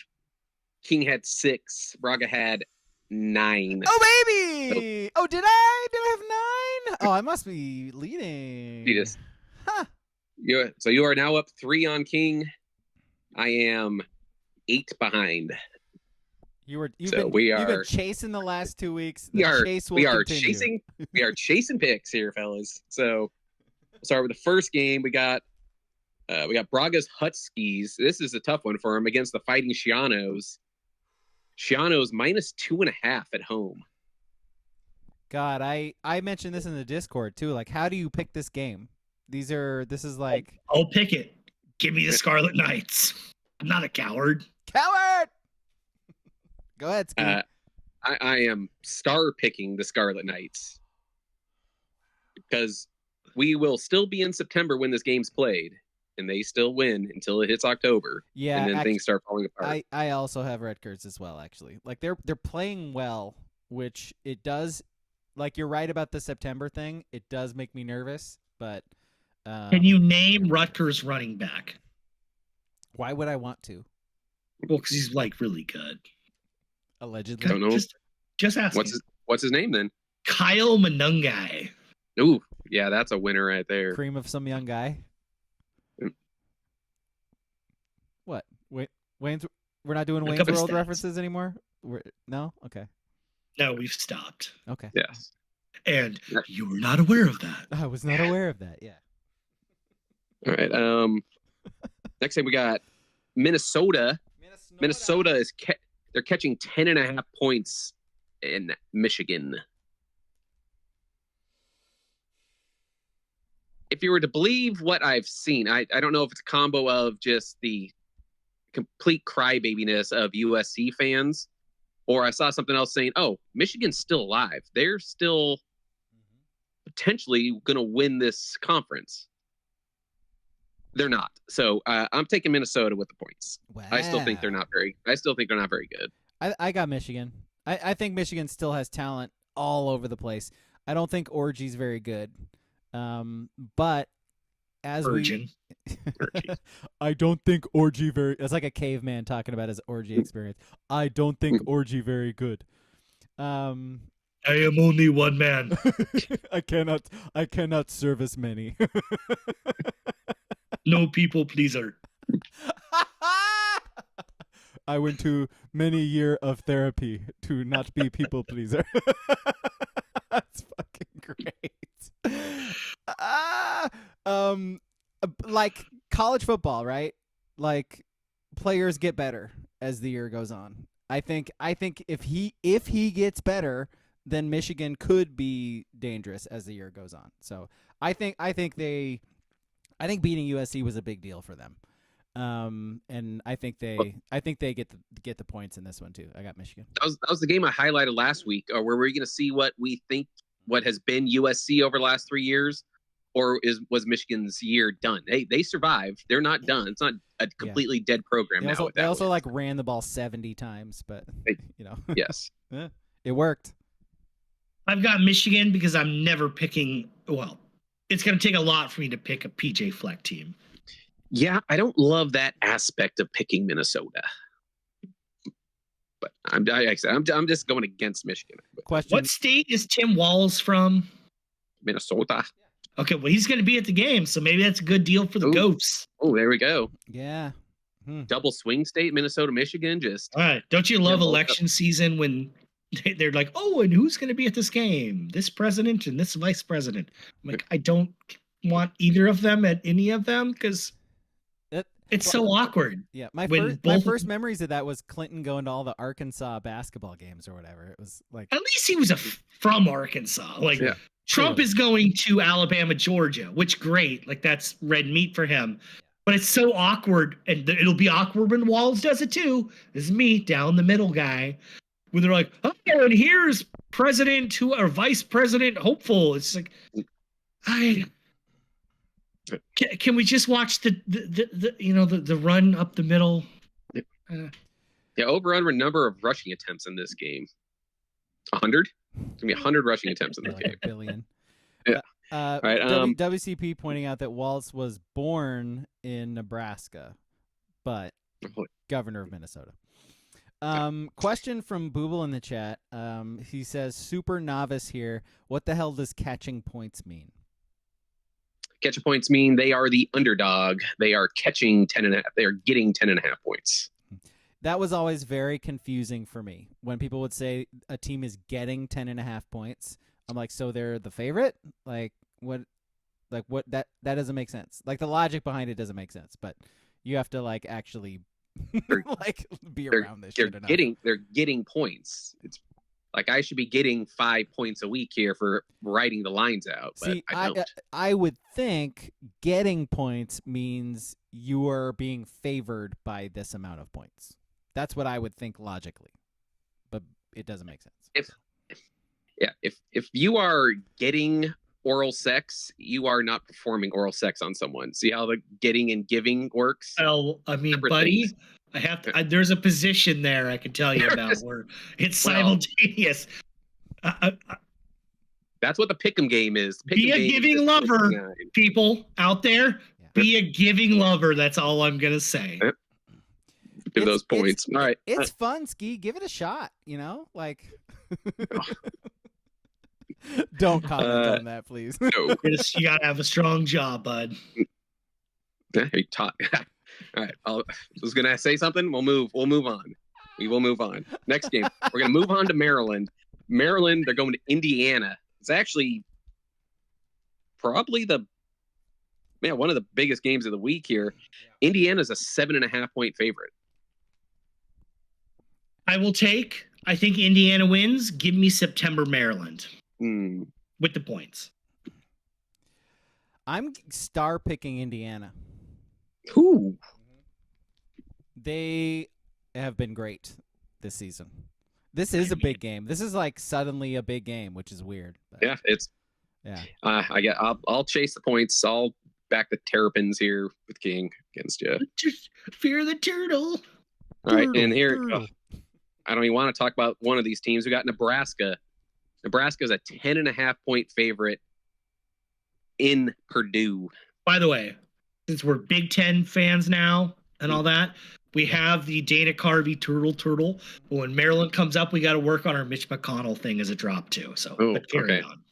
King had 6. Braga had 9. Oh, baby! Oh, did I have 9? Oh, I must be leading. You just, huh? So you are now up 3 on King. I am 8 behind. You've been chasing the last 2 weeks. We are chasing picks here, fellas. So we'll start with the first game. We got Braga's Hutskis. This is a tough one for him against the Fighting Shianos. Shianos -2.5 at home. God, I mentioned this in the Discord too. Like, how do you pick this game? This is like, I'll pick it. Give me the Scarlet Knights. I'm not a coward. Coward. Go ahead, Ski. I am star picking the Scarlet Knights because we will still be in September when this game's played. And they still win until it hits October. Yeah, and then things start falling apart. I also have Redcards as well. Actually, like they're playing well, which it does. Like you're right about the September thing. It does make me nervous, but can you name Rutgers running back? Why would I want to? Well, because he's like really good. Allegedly, don't know. Just asking. What's his name then? Kyle Manungai. Ooh, yeah, that's a winner right there. Cream of some young guy. What? Wayne's? We're not doing Wayne's World references anymore? No? Okay. No, we've stopped. Okay. Yes. And you were not aware of that. I was not aware of that, yeah. All right. Next thing we got Minnesota. Minnesota is they're catching 10.5 points in Michigan. If you were to believe what I've seen, I don't know if it's a combo of just the complete crybabiness of USC fans, or I saw something else saying, oh, Michigan's still alive. They're still potentially going to win this conference. They're not. So I'm taking Minnesota with the points. Wow. I still think they're not very good. I got Michigan. I think Michigan still has talent all over the place. I don't think Orgy's very good. But as Virgin. I don't think Orgy very. It's like a caveman talking about his orgy experience. I don't think Orgy very good. I am only one man. I cannot service many. No people pleaser. I went to many year of therapy to not be people pleaser. That's fucking great. Like college football, right? Like players get better as the year goes on. I think if he gets better, then Michigan could be dangerous as the year goes on. So I think beating USC was a big deal for them. And I think they get the points in this one too. I got Michigan. That was the game I highlighted last week. Where we're going to see what we think what has been USC over the last 3 years, or was Michigan's year done? They survived. They're not done. It's not a completely dead program now. They also like ran the ball 70 times, but yes, it worked. I've got Michigan because I'm never picking. Well, it's going to take a lot for me to pick a PJ Fleck team. Yeah, I don't love that aspect of picking Minnesota, but I'm just going against Michigan. Question: What state is Tim Walz from? Minnesota. Okay, well, he's going to be at the game, so maybe that's a good deal for the Gophs. Oh, there we go. Yeah. Double swing state, Minnesota, Michigan. Just all right. Don't you love election season when they're like, oh, and who's going to be at this game? This president and this vice president. I'm like, I don't want either of them at any of them because it's so awkward. Yeah, my first memories of that was Clinton going to all the Arkansas basketball games or whatever. It was like at least he was from Arkansas. Like Trump is going to Alabama, Georgia, which great. Like that's red meat for him. But it's so awkward, and it'll be awkward when Walz does it too. This is me, down the middle guy. When they're like, oh, and here's president or vice president hopeful. It's like, can we just watch the run up the middle? Over number of rushing attempts in this game. 100? It's going to be 100 rushing attempts in this game. A billion. Yeah. All right, WCP pointing out that Walz was born in Nebraska, but governor of Minnesota. Question from Booble in the chat. He says, super novice here. What the hell does catching points mean? Catching points mean they are the underdog. They are catching 10.5. They are getting 10.5 points. That was always very confusing for me when people would say a team is getting 10.5 points. I'm like, so they're the favorite? Like what that doesn't make sense. Like the logic behind it doesn't make sense, but you have to like actually like be around this shit enough. They're getting points. It's like I should be getting 5 points a week here for writing the lines out. But see, I don't. I would think getting points means you are being favored by this amount of points. That's what I would think logically, but it doesn't make sense. If you are getting oral sex, you are not performing oral sex on someone. See how the getting and giving works? Well, I mean, buddy, things. I have to. There's a position there I can tell you about where it's simultaneous. That's what the pick'em game is. Be a giving lover, people out there. Yeah. Be a giving lover. That's all I'm gonna say. Give those points. All right, it's fun, Ski. Give it a shot. Like. Don't comment on that, please. No. You gotta have a strong jaw, bud. Hey, All right, I was gonna say something. We'll move on. We will move on. Next game, we're gonna move on to Maryland. Maryland, they're going to Indiana. It's actually probably one of the biggest games of the week here. Yeah. Indiana's a 7.5 point favorite. I think Indiana wins. Give me September Maryland. With the points. I'm star picking Indiana. Who? They have been great this season. This is a big game. This is like suddenly a big game, which is weird. But, I'll chase the points. back the Terrapins here with King against you. Just fear the turtle. All right, and here, I don't even want to talk about one of these teams. We got Nebraska. Nebraska is a 10.5 point favorite in Purdue. By the way, since we're Big Ten fans now and all that, we have the Dana Carvey turtle. But when Maryland comes up, we got to work on our Mitch McConnell thing as a drop too. So carry on.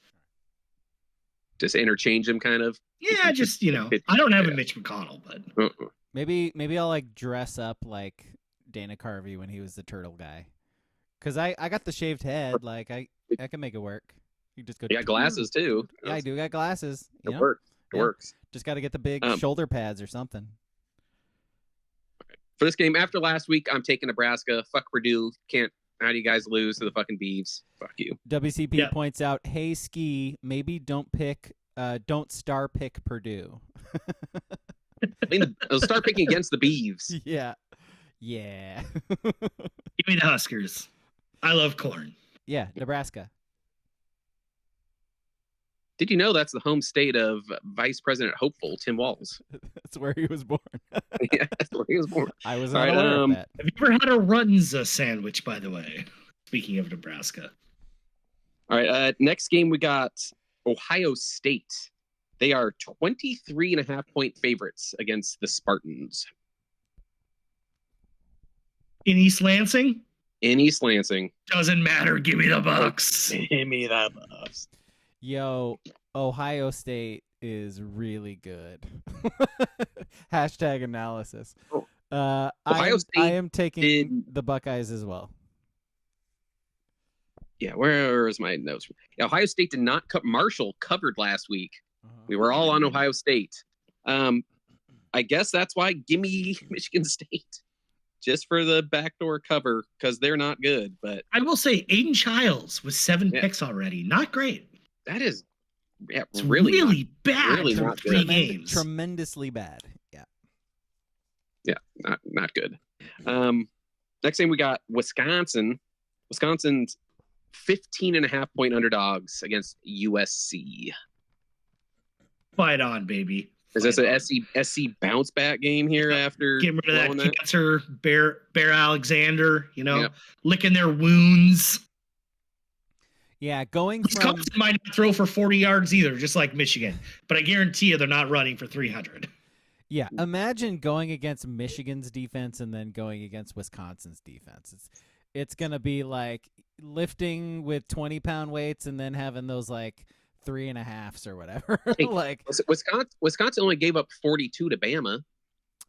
Just interchange them, kind of. Yeah, just I don't have a Mitch McConnell, but maybe I'll like dress up like Dana Carvey when he was the turtle guy, because I got the shaved head. Like I can make it work. You just go. You got glasses too. Yeah, I do got glasses. It works. It works. Just got to get the big shoulder pads or something. For this game, after last week, I'm taking Nebraska. Fuck Purdue. How do you guys lose to the fucking Beavs? Fuck you. WCP points out, hey, Ski, maybe don't star pick Purdue. I mean, I'll start picking against the Beavs. Yeah. Yeah. Give me the Huskers. I love corn. Yeah, Nebraska. Did you know that's the home state of Vice President Hopeful, Tim Walz? That's where he was born. Yeah, that's where he was born. I was not aware of that. Have you ever had a Runza sandwich, by the way? Speaking of Nebraska. All right, next game we got Ohio State. They are 23.5 point favorites against the Spartans. In East Lansing? In East Lansing. Doesn't matter. Give me the Bucks. Give me the Bucks. Yo, Ohio State is really good. Hashtag analysis. Ohio State I am taking the Buckeyes as well. Yeah, where is my notes? Ohio State did not Marshall covered last week. We were all on Ohio State. I guess that's why give me Michigan State. Just for the backdoor cover, because they're not good. But I will say Aiden Childs with 7 picks already. Not great. That is really bad. Really not 3 games. Tremendously bad. Yeah. Yeah, not good. Next thing we got Wisconsin. Wisconsin's 15.5 point underdogs against USC. Fight on, baby. Is this a SC bounce back game here after getting rid of that cancer, Bear Alexander, licking their wounds? Yeah, Wisconsin might not throw for 40 yards either, just like Michigan. But I guarantee you they're not running for 300. Yeah, imagine going against Michigan's defense and then going against Wisconsin's defense. It's going to be like lifting with 20-pound weights and then having those like 3.5s or whatever. Like Wisconsin only gave up 42 to Bama.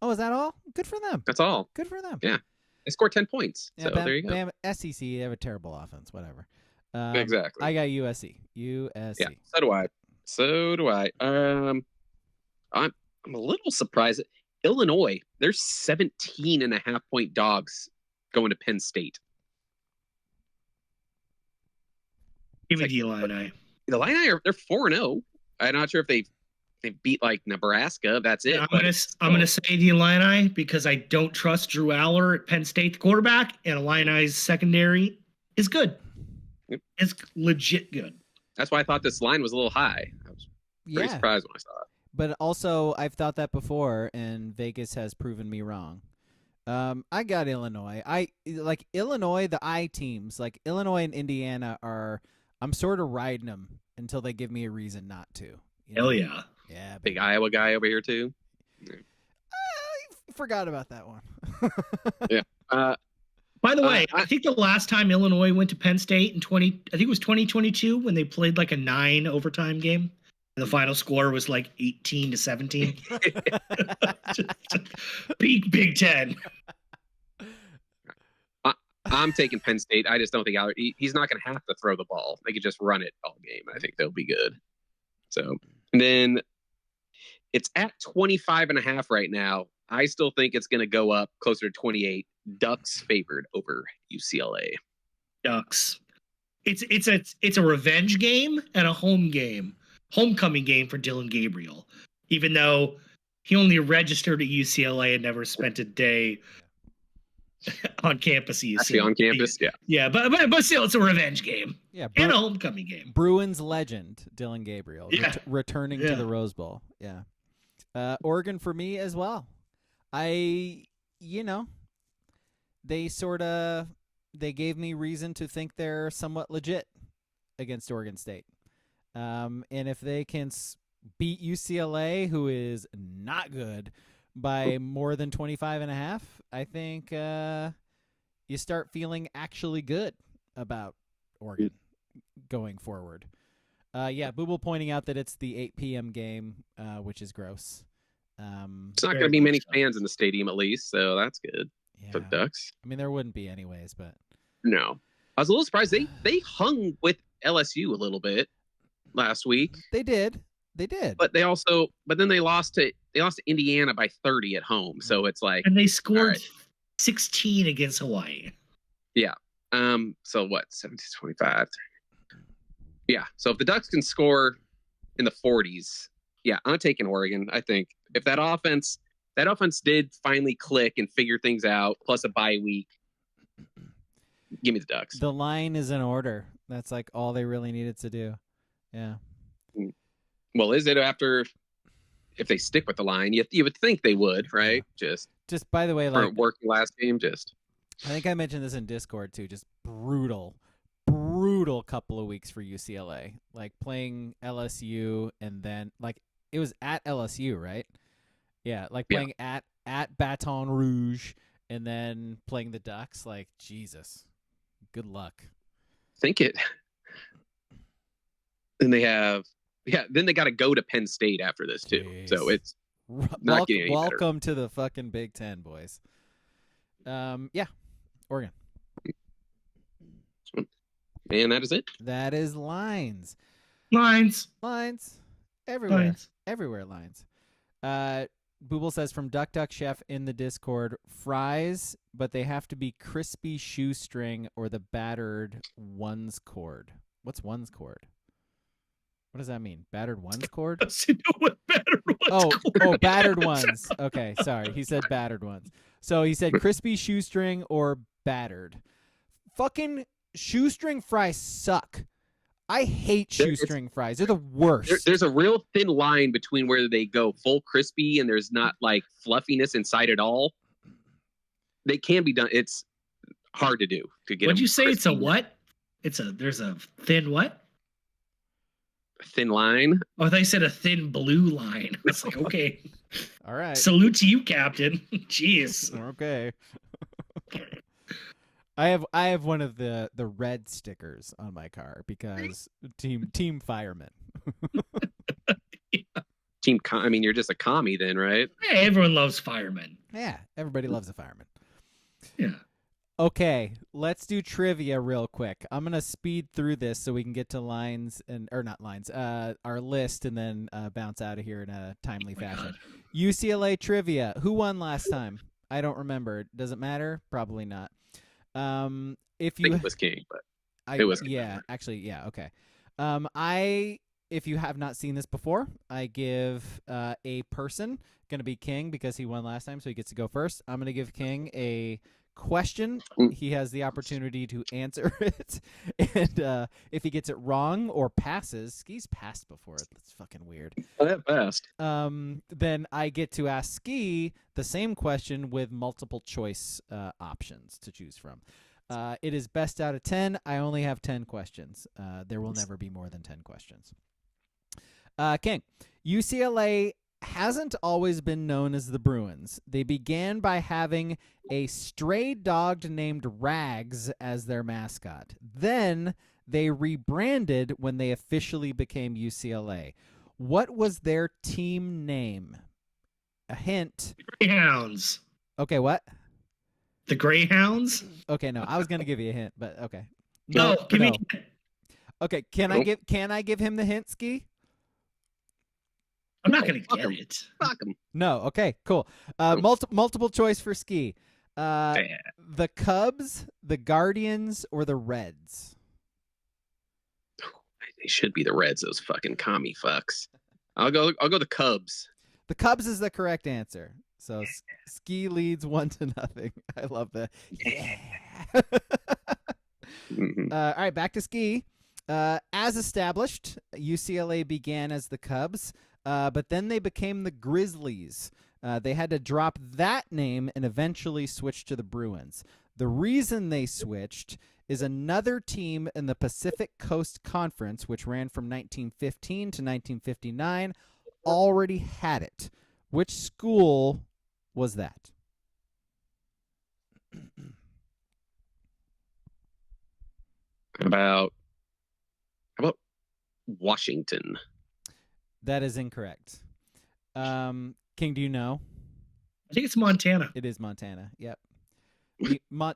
Oh, is that all? Good for them. That's all. Good for them. Yeah, they scored 10 points. Yeah, so there you go. Bama, SEC, they have a terrible offense. Whatever. Exactly. I got USC. Yeah, so do I. I'm a little surprised. Illinois, they're 17.5 point dogs going to Penn State. Give me the Illini. The Illini they're 4-0. I'm not sure if they beat like Nebraska. That's it. Yeah, I'm gonna say the Illini because I don't trust Drew Aller at Penn State, the quarterback, and Illini's secondary is good. Yep. It's legit good. That's why I thought this line was a little high. I was pretty surprised when I saw it. But also, I've thought that before, and Vegas has proven me wrong. I got Illinois. I like Illinois. The I teams like Illinois and Indiana are. I'm sort of riding them until they give me a reason not to. Hell yeah. Yeah. Big Iowa guy over here too. I forgot about that one. Yeah. By the way, I think the last time Illinois went to Penn State in I think it was 2022 when they played like a 9 overtime game. And the final score was like 18-17. Peak Big Ten. I'm taking Penn State. I just don't think he's not going to have to throw the ball. They could just run it all game. I think they'll be good. So, and then it's at 25.5 right now. I still think it's going to go up closer to 28. Ducks favored over UCLA. Ducks. It's a revenge game and a homecoming game for Dylan Gabriel. Even though he only registered at UCLA and never spent a day on campus. Actually on campus, yeah. Yeah, but still, it's a revenge game. Yeah, and a homecoming game. Bruins legend Dylan Gabriel returning to the Rose Bowl. Yeah. Oregon for me as well. They gave me reason to think they're somewhat legit against Oregon State. And if they can beat UCLA, who is not good, by more than 25.5, I think you start feeling actually good about Oregon going forward. Booble pointing out that it's the 8 p.m. game, which is gross. It's not going to be many fans in the stadium, at least, so that's good for the Ducks. I mean, there wouldn't be anyways, but no. I was a little surprised. They hung with LSU a little bit last week. They did. But then they lost to Indiana by 30 at home. So it's like, and they scored 16 against Hawaii. Yeah. So what? 17-25. Yeah. So if the Ducks can score in the 40s, yeah, I'm taking Oregon. I think if that offense did finally click and figure things out, plus a bye week, give me the Ducks. The line is in order. That's like all they really needed to do. Yeah. Well, is it after if they stick with the line? You would think they would, right? Yeah. Just by the way, like working last game, I think I mentioned this in Discord too. Just brutal couple of weeks for UCLA. Like playing LSU and then like it was at LSU, right? Yeah, like playing at Baton Rouge and then playing the Ducks. Like Jesus, good luck. Think it. Then they have. Yeah, then they got to go to Penn State after this, too. Jeez. So it's not getting any welcome better. To the fucking Big Ten, boys. Oregon. And that is it. That is lines. Everywhere. Lines. Everywhere lines. Booble says from Duck Chef in the Discord, fries, but they have to be crispy shoestring or the battered ones cord. What's ones cord? What does that mean? Battered ones cord? Battered ones. Okay, sorry. He said battered ones. So he said crispy shoestring or battered. Fucking shoestring fries suck. I hate shoestring fries. They're the worst. There's a real thin line between where they go full crispy and there's not like fluffiness inside at all. They can be done. It's hard to do to get. What'd you say? It's a what? There's a thin what? Thin line. Oh, I thought you said a thin blue line. It's like, okay. All right. Salute to you, Captain. Jeez. Okay. I have one of the red stickers on my car because team fireman. I mean, you're just a commie then, right? Hey, everyone loves firemen. Yeah, everybody loves a fireman. Yeah. Okay, let's do trivia real quick. I'm going to speed through this so we can get to our list and then bounce out of here in a timely fashion. UCLA trivia. Who won last time? I don't remember. Does it matter? Probably not. I think it was King, but it was King. Yeah, actually, yeah, okay. If you have not seen this before, I give a person, going to be King because he won last time, so he gets to go first. I'm going to give King a question. He has the opportunity to answer it, and if he gets it wrong or passes, Ski's passed before. That's fucking weird. That passed. Then I get to ask Ski the same question with multiple choice options to choose from. It is best out of 10. I only have 10 questions. There will never be more than 10 questions. King, UCLA hasn't always been known as the Bruins. They began by having a stray dog named Rags as their mascot. Then they rebranded when they officially became UCLA. What was their team name? A hint. Greyhounds. Okay, what? The Greyhounds? Okay, no, I was going to give you a hint, but okay. No, give me. Okay, can I give him the hint, Ski? I'm not going to get it. Fuck him. No, okay, cool. Multiple choice for Ski. The Cubs, the Guardians, or the Reds? They should be the Reds, those fucking commie fucks. I'll go the Cubs. The Cubs is the correct answer. So Ski leads 1-0. I love that. Yeah. All right, back to Ski. As established, UCLA began as the Cubs. but then they became the Grizzlies. They had to drop that name and eventually switch to the Bruins. The reason they switched is another team in the Pacific Coast Conference, which ran from 1915 to 1959, already had it. Which school was that? How about Washington? That is incorrect. King, do you know? I think it's Montana. It is Montana. Yep.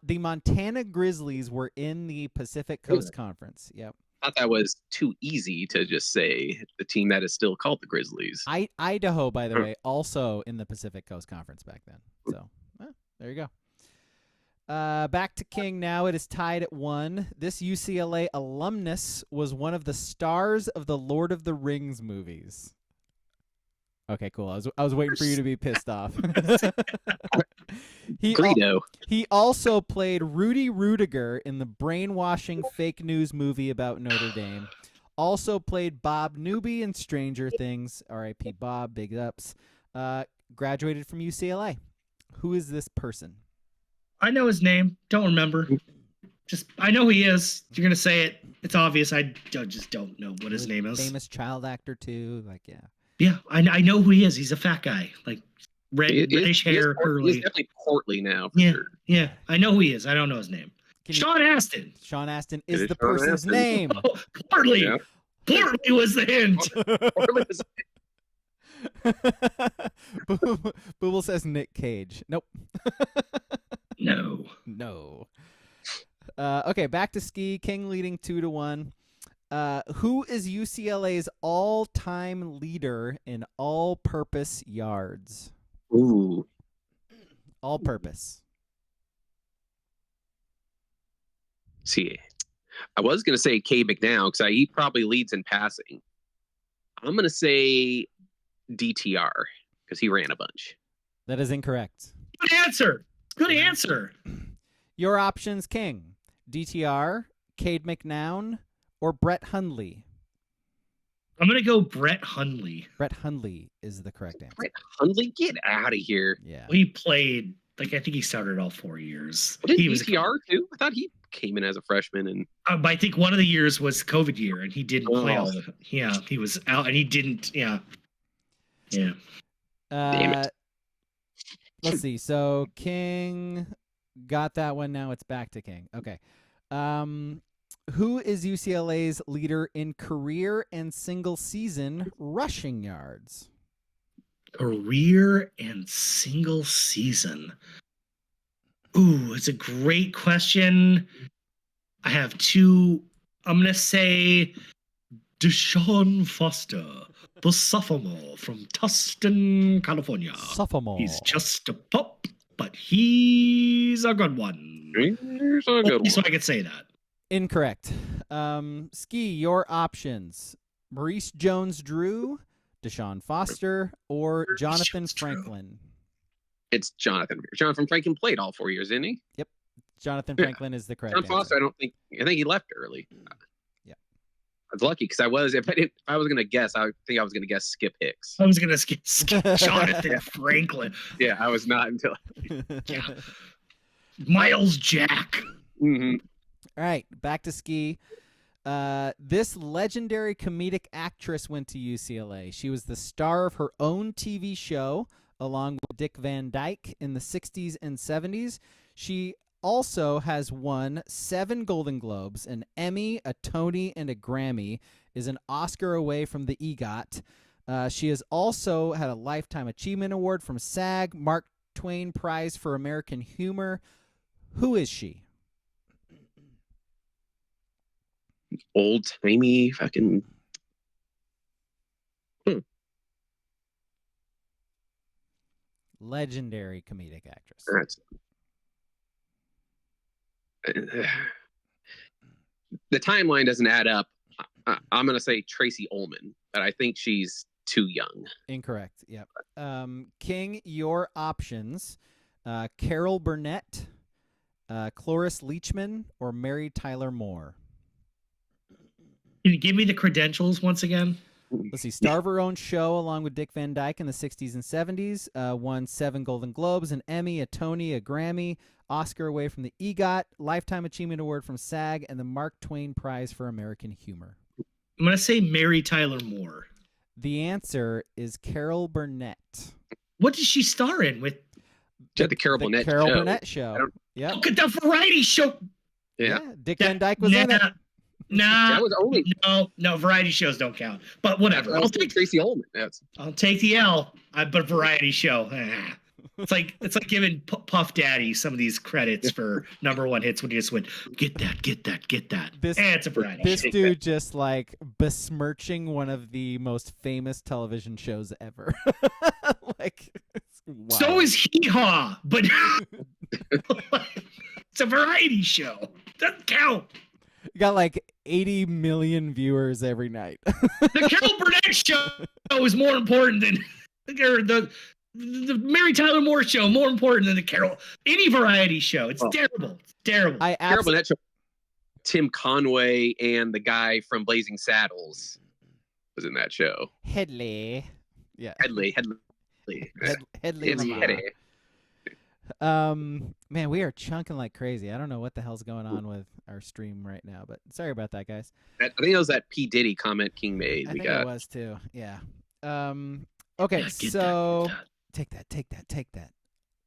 The Montana Grizzlies were in the Pacific Coast Conference. Yep. I thought that was too easy to just say the team that is still called the Grizzlies. Idaho, by the way, also in the Pacific Coast Conference back then. So there you go. Back to King now. It is tied at 1. This UCLA alumnus was one of the stars of the Lord of the Rings movies. Okay, cool. I was waiting for you to be pissed off. He also played Rudy Rudiger in the brainwashing fake news movie about Notre Dame. Also played Bob Newby in Stranger Things. R.I.P. Bob, big ups. Graduated from UCLA. Who is this person? I know his name. Don't remember. I know who he is. You're gonna say it. It's obvious. I just don't know what his name is. Famous child actor too. Yeah. Yeah, I know who he is. He's a fat guy, like reddish hair, curly. He's definitely portly now. Sure. Yeah. I know who he is. I don't know his name. Sean Astin. Sean Astin is the person's name. Oh, Portly. Yeah. Portly was the hint. Booble says Nick Cage. Nope. No. Okay, back to ski. King leading 2-1. Who is UCLA's all-time leader in all-purpose yards? Ooh. All-purpose. See, I was going to say K McNown because he probably leads in passing. I'm going to say DTR because he ran a bunch. That is incorrect. Good answer. Your options, King. DTR, Cade McNown, or Brett Hundley? I'm going to go Brett Hundley. Brett Hundley is the correct answer. Brett Hundley? Get out of here. Yeah. He played, I think he started all 4 years. Did he DTR too? I thought he came in as a freshman. And I think one of the years was COVID year, and he didn't play all the. Yeah, he was out, and he didn't. Yeah. Damn it. Let's see. So King got that one. Now it's back to King. Okay. Who is UCLA's leader in career and single season rushing yards? Career and single season. Ooh, it's a great question. I have two. I'm going to say Deshaun Foster, the sophomore from Tustin, California. Sophomore. He's just a pup, but he's a good one. He's a good one. So I could say that. Incorrect. Ski, your options. Maurice Jones-Drew, Deshaun Foster, or Jonathan Franklin? It's Jonathan. Jonathan Franklin played all 4 years, didn't he? Yep. Jonathan Franklin is the correct John Foster, answer. I think he left early. Yeah. I was lucky because if I was going to guess, I think I was going to guess Skip Hicks. I was going to skip Jonathan Franklin. Yeah, I was not until. Yeah. Miles Jack. Mm-hmm. All right, back to Ski. This legendary comedic actress went to UCLA. She was the star of her own TV show along with Dick Van Dyke in the 60s and 70s. She also has won 7 Golden Globes, an Emmy, a Tony, and a Grammy, is an Oscar away from the EGOT. She has also had a Lifetime Achievement Award from SAG, Mark Twain Prize for American Humor. Who is she? Old-timey fucking... Legendary comedic actress. The timeline doesn't add up. I'm going to say Tracy Ullman, but I think she's too young. Incorrect. Yep. King, your options. Carol Burnett, Cloris Leachman, or Mary Tyler Moore? Can you give me the credentials once again? Let's see. Star of her own show along with Dick Van Dyke in the 60s and 70s. Won 7 Golden Globes, an Emmy, a Tony, a Grammy, Oscar away from the EGOT, Lifetime Achievement Award from SAG, and the Mark Twain Prize for American Humor. I'm going to say Mary Tyler Moore. The answer is Carol Burnett. What did she star in with? The Carol Burnett Carol show. Burnett show. Yeah. Look at the variety show. Yeah. Dick Van Dyke was in it. Nah, That was only no. Variety shows don't count. But whatever. I'll take Tracy Ullman. I'll take the L. But variety show. It's like giving Puff Daddy some of these credits for number one hits when he just went get that. It's a variety. This show. dude just like besmirching one of the most famous television shows ever. Like, wow. So is Hee Haw, but it's a variety show. Doesn't count. You got like 80 million viewers every night. The Carol Burnett show is more important than the Mary Tyler Moore show, more important than any variety show. It's terrible. It's terrible. Carol Burnett show. Tim Conway and the guy from Blazing Saddles was in that show. Headley. Yeah. Headley. Headley. Headley. Man, we are chunking like crazy. I don't know what the hell's going on with our stream right now, but sorry about that, guys. I think it was that P. Diddy comment King made. I think it was too. Yeah. Okay, so take that.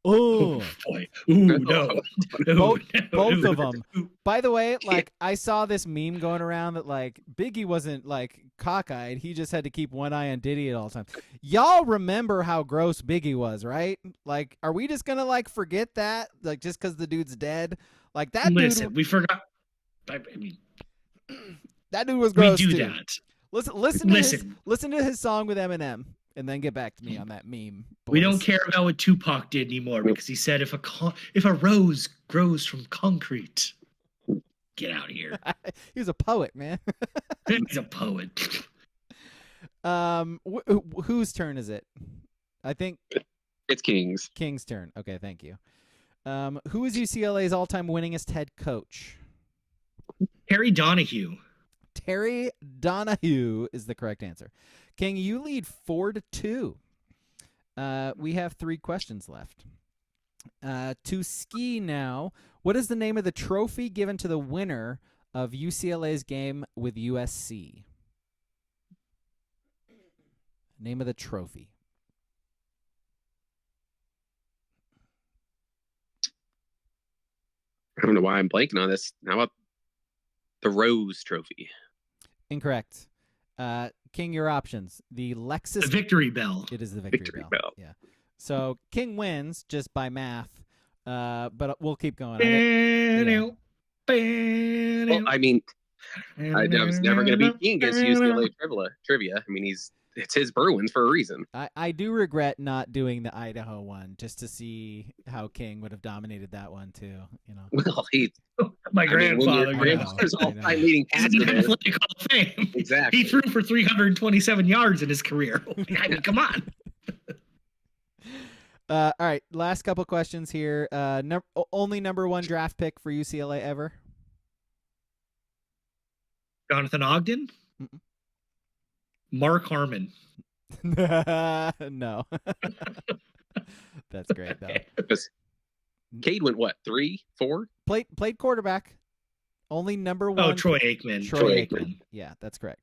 Oh boy. Ooh, no. Both of them. By the way, like I saw this meme going around that like Biggie wasn't like cockeyed. He just had to keep one eye on Diddy at all times. Y'all remember how gross Biggie was, right? Like, are we just gonna like forget that? Like just because the dude's dead? Like that Listen, dude. we forgot. I mean, that dude was gross. We do too. that. Listen to his song with Eminem. And then get back to me on that meme. Boys. We don't care about what Tupac did anymore because he said if a rose grows from concrete, get out of here. He was a poet, man. He's a poet. Whose turn is it? I think it's King's. King's turn. Okay, thank you. Who is UCLA's all-time winningest head coach? Terry Donahue. Terry Donahue is the correct answer. King, you lead 4-2. We have 3 questions left. To ski now, what is the name of the trophy given to the winner of UCLA's game with USC? Name of the trophy. I don't know why I'm blanking on this. How about the Rose Trophy? Incorrect. King, your options. The Victory Bell. It is the Victory Bell. Yeah. So King wins just by math, but we'll keep going. Well, I mean, I was never going to beat King against UCLA trivia. I mean, it's his Bruins for a reason. I do regret not doing the Idaho one just to see how King would have dominated that one too. You know. Well, my grandfather. Grandfather's all-time leading passer. He's in the Athletic Hall of Fame. Exactly. He threw for 327 yards in his career. I mean, come on. All right, last couple questions here. Only number 1 draft pick for UCLA ever. Jonathan Ogden. Mm-mm. Mark Harmon. No. That's great though. Cade went what? 3, 4? Played quarterback. Only number 1. Oh, Troy Aikman. Troy Aikman. Yeah, that's correct.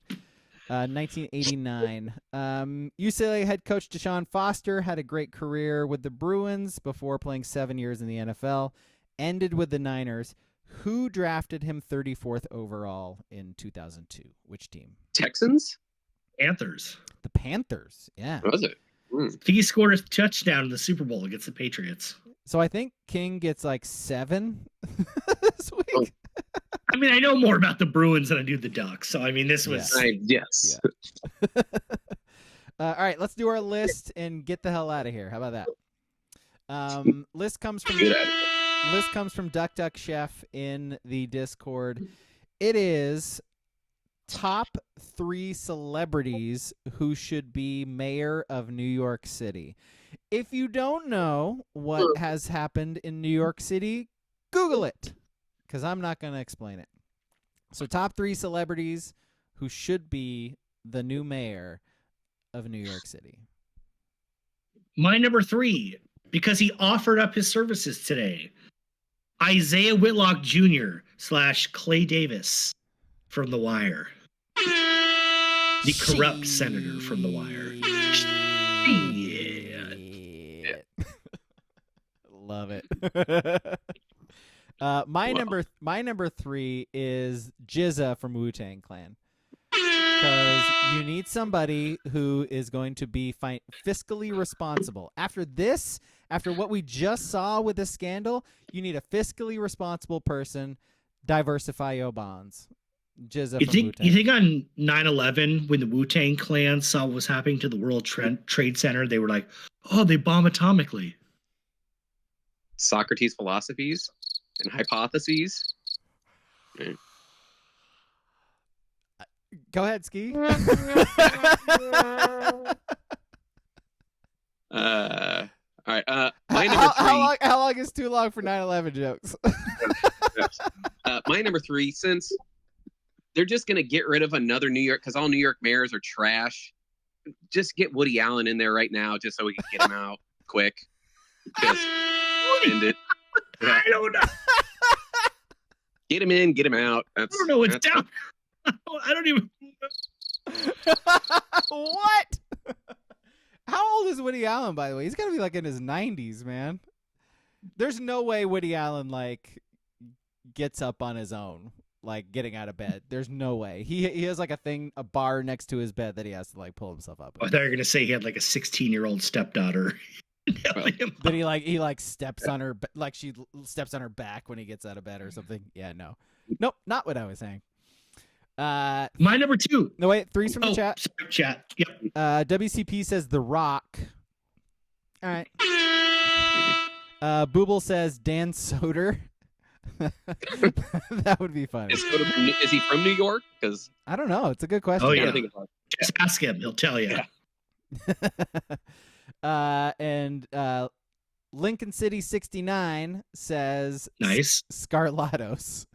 1989. UCLA head coach Deshaun Foster had a great career with the Bruins before playing 7 years in the NFL. Ended with the Niners. Who drafted him 34th overall in 2002? Which team? Texans? Panthers. The Panthers. Yeah. Was it? I think he scored a touchdown in the Super Bowl against the Patriots. So I think King gets like 7 this week. Oh. I mean, I know more about the Bruins than I do the Ducks. So, I mean, this was... Yes. Yeah. All right, let's do our list and get the hell out of here. How about that? List comes from Duck Duck Chef in the Discord. It is top 3 celebrities who should be mayor of New York City. If you don't know what has happened in New York City, Google it, because I'm not going to explain it. So top 3 celebrities who should be the new mayor of New York City? My number 3, because he offered up his services today. Isaiah Whitlock Jr. / Clay Davis from The Wire. The corrupt senator from The Wire. Yeah. Love it. My number 3 is Jizza from Wu-Tang Clan. Because you need somebody who is going to be fiscally responsible. After what we just saw with the scandal, you need a fiscally responsible person. Diversify your bonds. Jizza from Wu-Tang. You think on 9/11, when the Wu-Tang Clan saw what was happening to the World Trade Center, they were like, oh, they bomb atomically. Socrates' philosophies and hypotheses. Right. Go ahead, Ski. All right. My number 3. How long is too long for 9/11 jokes? My number 3, since they're just going to get rid of another New York, because all New York mayors are trash, just get Woody Allen in there right now just so we can get him out quick. Just end it. Yeah. I don't know. Get him in, get him out. I don't know what's down. I don't even. What? How old is Woody Allen, by the way? He's got to be like in his 90s, man. There's no way Woody Allen gets up on his own, getting out of bed. There's no way. He has a bar next to his bed that he has to pull himself up. I thought you were gonna say he had a 16-year-old stepdaughter. But he steps on her she steps on her back when he gets out of bed or something. Yeah, no, nope, not what I was saying. My number 2. No, wait, 3's from the chat. Sorry, chat. Yep. WCP says The Rock. All right. Booble says Dan Soder. That would be funny. Is he from New York? Because I don't know. It's a good question. Oh yeah. Just ask him. He'll tell you. Yeah. And Lincoln City 69 says nice. Scarlatos.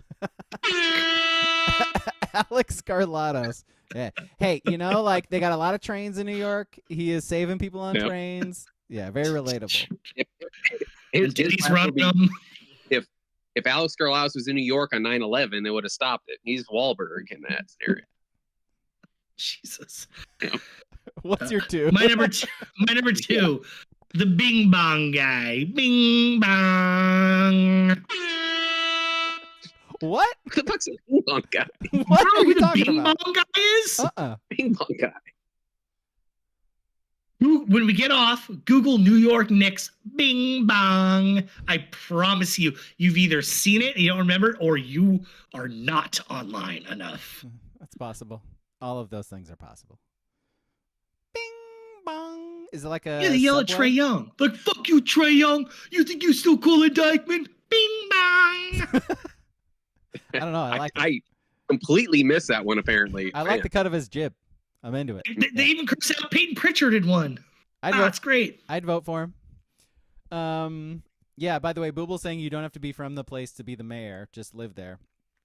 Alex Scarlatos. Yeah. Hey, they got a lot of trains in New York. He is saving people on trains. Yeah, very relatable. He's running them. If Alex Scarlatos was in New York on 9/11, they would have stopped it. He's Wahlberg in that scenario. Jesus. What's your 2? My number 2, the Bing Bong guy. Bing Bong. What? The fuck's a Bing Bong guy? What are you the talking Bing about? Bong guy is? Bing Bong guy. When we get off, Google New York Knicks Bing Bong. I promise you've either seen it and you don't remember it, or you are not online enough. That's possible. All of those things are possible. Bing bong. Is it like a? Yeah, they yell at Trae Young. Fuck you, Trae Young. You think you still Colin Dykeman? Bing bong. I don't know. I completely missed that one. Apparently, I like the cut of his jib. I'm into it. They even cursed out Peyton Pritchard in one. That's great. I'd vote for him. Yeah. By the way, Booble's saying you don't have to be from the place to be the mayor. Just live there.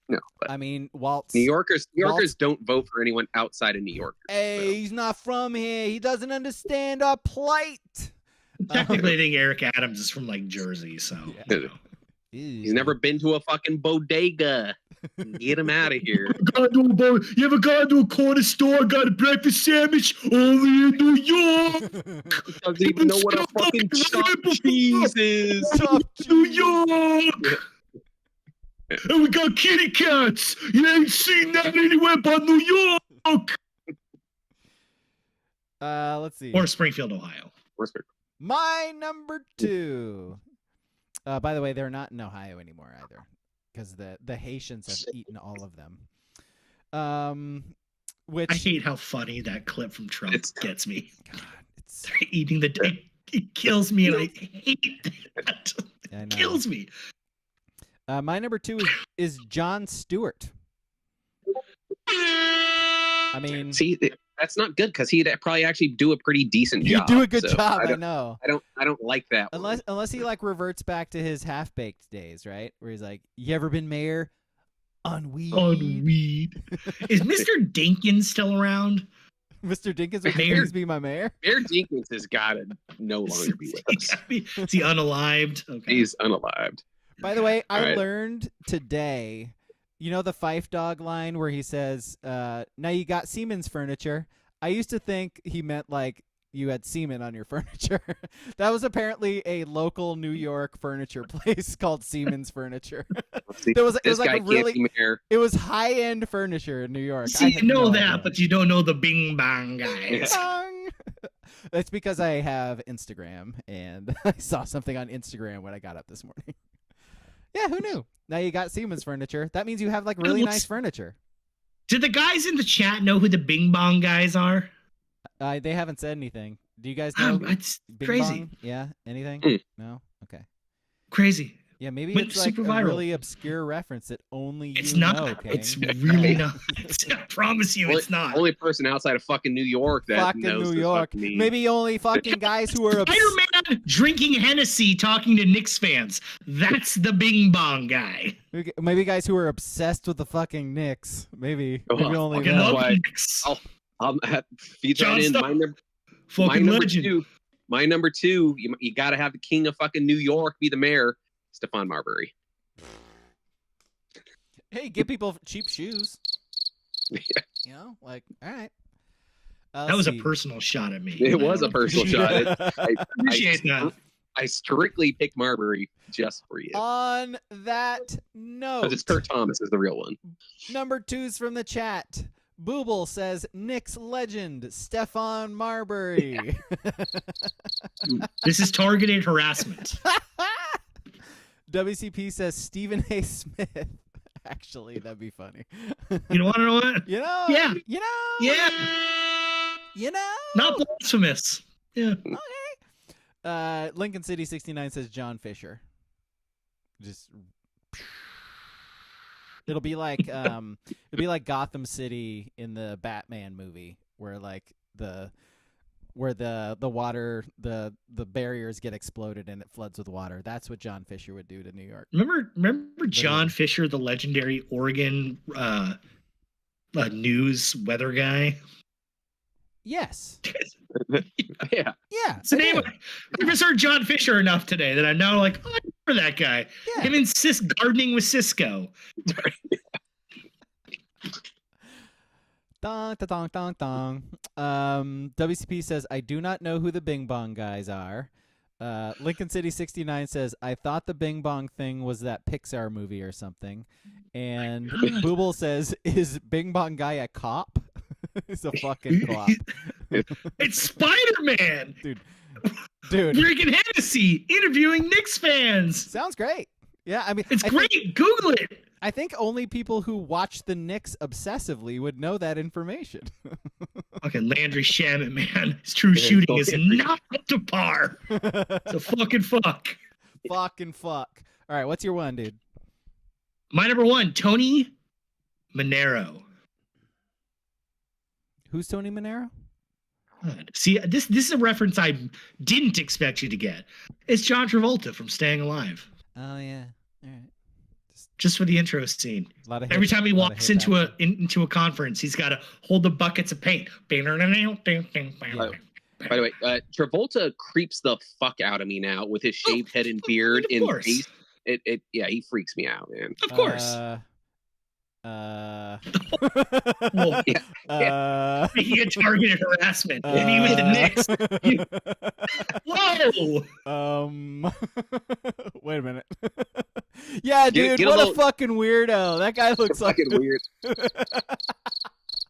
No, I mean, Waltz. New Yorkers don't vote for anyone outside of New York. Hey, he's not from here. He doesn't understand our plight. Technically, I think Eric Adams is from Jersey, so. Yeah. He's never been to a fucking bodega. Get him out of here. You ever gone to a corner store, got a breakfast sandwich only in New York? Doesn't even know what a fucking chopped cheese is. New York. And we got kitty cats. You ain't seen that anywhere but New York. Let's see. Or Springfield, Ohio. My number 2. By the way, they're not in Ohio anymore either, because the Haitians have eaten all of them. Which I hate how funny that clip from Trump gets me. God, they're eating it kills me, and I hate that. It kills me. My number 2 is Jon Stewart. I mean, see, that's not good because he'd probably actually do a pretty decent he'd job. do a good job. I know. I don't like that. Unless he reverts back to his half-baked days, right? Where he's like, "You ever been mayor on weed?" On weed. Is Mr. Dinkins still around? Mr. Dinkins, would you Mayor- please be my mayor? Mayor Dinkins has got to no longer be with us. Is he unalived? Okay. He's unalived. By the way, I All right. learned today, you know the Fife Dog line where he says, now you got Siemens furniture. I used to think he meant like you had semen on your furniture. That was apparently a local New York furniture place called Siemens Furniture. It was This like guy a can't really, be mayor. it was high-end furniture in New York. I See, had you know no that, idea. but you don't know the Bing Bang guys. Dong. That's because I have Instagram, and I saw something on Instagram when I got up this morning. Yeah, who knew? Now you got Siemens furniture. That means you have like really nice furniture. Did the guys in the chat know who the Bing Bong guys are? They haven't said anything. Do you guys know? It's Bing crazy. Bong? Yeah, anything? Mm. No? Okay. Crazy. Yeah, maybe Went it's like super a viral. really obscure reference that only you It's not. know, Kang. It's really not. I promise you, it's not. Only person outside of fucking New York that fucking knows New this York. fucking meme. Maybe only fucking guys who are Spider-Man drinking Hennessy, talking to Knicks fans. That's the Bing Bong guy. maybe guys who are obsessed with the fucking Knicks. Maybe Oh, only Fucking them. love why- the Knicks. Feeds John right in. Stock- My Fucking number legend. two. My number two. You got to have the king of fucking New York be the mayor, Stephon Marbury. Hey, give people cheap shoes. Yeah. You know, like, all right. That was a personal shot at me. It was a personal shot. I Appreciate that. I strictly picked Marbury just for you. On that note, Because it's Kurt Thomas is the real one. number 2's from the chat. Booble says Knicks legend Stephon Marbury. This is targeted harassment. WCP says Stephen A. Smith. Actually, that'd be funny. You want to know what? You know? Yeah. You know? Yeah. You know? Not blasphemous. Yeah. Lincoln City 69 says John Fisher. Just it'll be like Gotham City in the Batman movie where like the water the barriers get exploded and it floods with water. That's what John Fisher would do to New York. Remember John Fisher, the legendary Oregon news weather guy? Yes. Yeah. Yeah. It's the I name. do. I just heard John Fisher enough today that I'm now like, oh, I remember that guy. Yeah. Him and gardening with Cisco. Dong, dong, dong, dong. WCP says, I do not know who the Bing Bong guys are. Lincoln City 69 says, I thought the Bing Bong thing was that Pixar movie or something. And Booble says, is Bing Bong guy a cop? He's a fucking cop. It's Spider-Man. Dude. Drinking Hennessy, interviewing Knicks fans. Sounds great. Yeah, I mean, It's I great. think- Google it. I think only people who watch the Knicks obsessively would know that information. Fucking Landry Shamet, man. His true shooting is not up to par. It's a fucking fuck. Fucking fuck. All right, what's your one, dude? My number one, Tony Manero. Who's Tony Manero? God. See, this is a reference I didn't expect you to get. It's John Travolta from Staying Alive. Oh yeah. All right. Just for the intro scene. A lot of Every hip- time he lot of walks hip into action. into a conference, he's got to hold the buckets of paint. By the way, Travolta creeps the fuck out of me now with his shaved head and beard of and course. face. Yeah, he freaks me out, man. Of course. Well, He had targeted harassment. And he was the Knicks. Whoa! Wait a minute. Yeah, dude, Get a what little- a fucking weirdo. That guy looks like Fucking weird.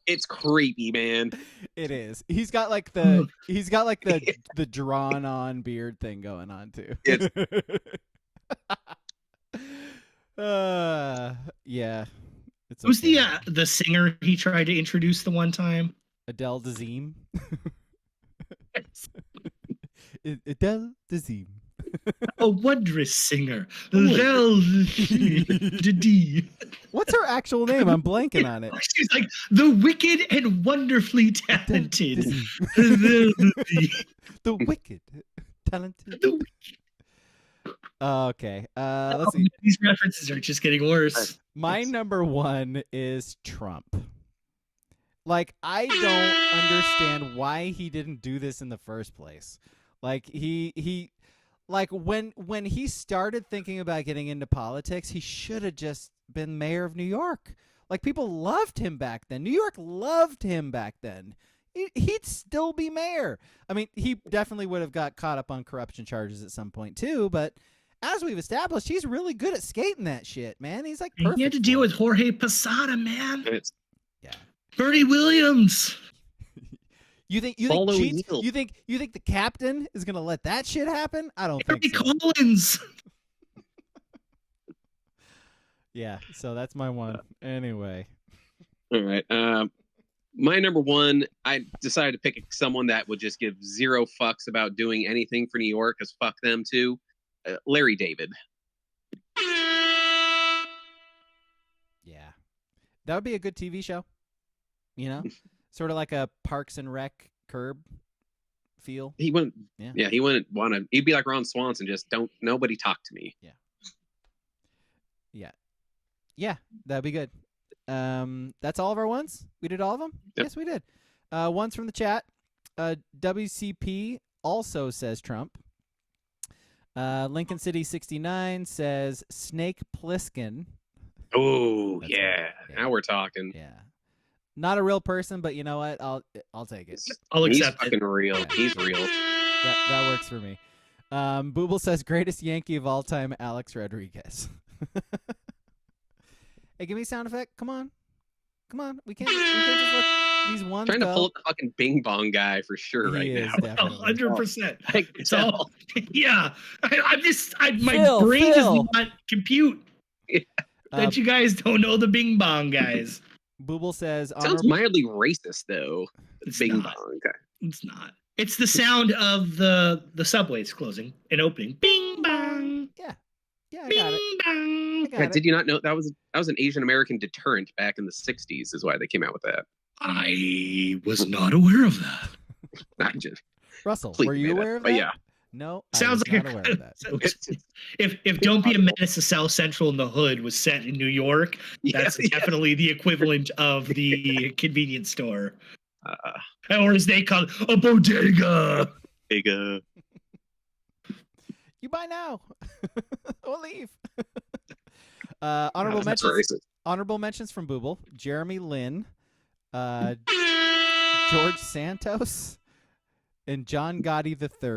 It's creepy, man. it is. He's got like the the drawn on beard thing going on too. Yeah. It's Who's okay. the singer he tried to introduce the one time? Adele Dazeem? Adele Dazeem. A wondrous singer. Adele D. What's her actual name? I'm blanking on it. She's like the wicked and wonderfully talented. Dazeem. The The wicked, talented. Okay. Let's see. These references are just getting worse. My number one is Trump. Like, I don't understand why he didn't do this in the first place. Like, he like when he started thinking about getting into politics, he should have just been mayor of New York. Like, people loved him back then. New York loved him back then. He'd still be mayor. I mean, he definitely would have got caught up on corruption charges at some point too, but as we've established, he's really good at skating that shit, man. He's like perfect. He had to deal with Jorge Posada, man. Yeah. Bertie Williams. You think the captain is gonna let that shit happen? I don't think so. Collins. Yeah, so that's my one. Anyway. All right. My number one, I decided to pick someone that would just give zero fucks about doing anything for New York, because fuck them too. Larry David. Yeah. That would be a good TV show. You know? Sort of like a Parks and Rec Curb feel. He wouldn't. Yeah, he wouldn't want to. He'd be like Ron Swanson, just nobody talk to me. Yeah, that'd be good. That's all of our ones. We did all of them. Yep. Yes, we did. Ones from the chat. WCP also says Trump. Lincoln City 69 says Snake Plissken. Oh That's yeah. right. Now we're talking. Yeah. Not a real person, but you know what? I'll take it. I'll accept He's fucking real. Yeah. He's real. That works for me. Booble says greatest Yankee of all time, Alex Rodriguez. Hey, give me a sound effect. Come on. We can't just let these ones Trying go. to pull the fucking Bing Bong guy for sure right He is, now. definitely. 100%. I can So, tell. yeah, my Phil, brain Phil. does not compute that you guys don't know the Bing Bong guys. Booble says Sounds mildly racist though. It's Bing not. Bong guy. It's not. It's the sound of the subways closing and opening. Bing bong. Yeah, I Bing got it. bong. I got Yeah, it. did you not know that was an Asian American deterrent back in the 60s is why they came out with that. I was not aware of that. I just Russell, completely were you made aware it, of but that? yeah. No, Sounds I was like not aware of that. if Don't Be a Menace to South Central in the Hood was set in New York, that's definitely the equivalent of the convenience store. Or as they call it, a bodega. Big You buy now. Or leave. racist. Honorable mentions from Booble. Jeremy Lin, George Santos, and John Gotti III.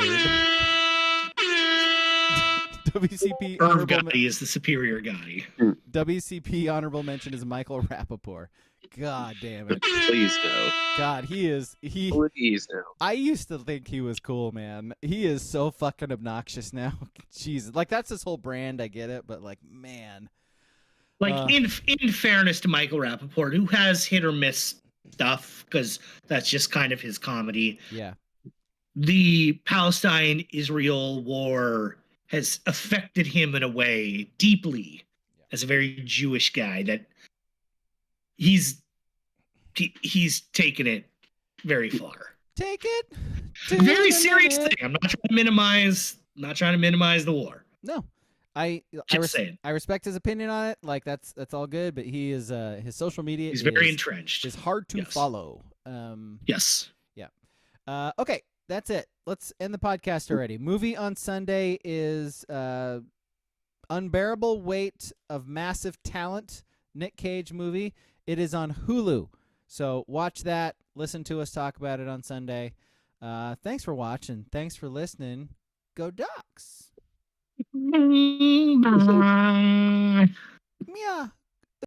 WCP Irv honorable, Gotti is the superior guy. WCP honorable mention is Michael Rappaport. God damn it. Please no. God, he Please no. I used to think he was cool, man. He is so fucking obnoxious now. Jesus. Like, that's his whole brand, I get it, but like, man. Like, in fairness to Michael Rappaport, who has hit or miss stuff, because that's just kind of his comedy. Yeah. The Palestine-Israel war has affected him in a way deeply as a very Jewish guy that he's taken it very far. Take it. A very serious thing. I'm not trying to minimize the war. No. I respect his opinion on it. Like, that's all good, but he is his social media He's very entrenched. is hard to follow. Yes. Yeah. Okay, that's it. Let's end the podcast already. Movie on Sunday is Unbearable Weight of Massive Talent, Nick Cage movie. It is on Hulu. So watch that. Listen to us talk about it on Sunday. Thanks for watching. Thanks for listening. Go Ducks. Bye. Yeah.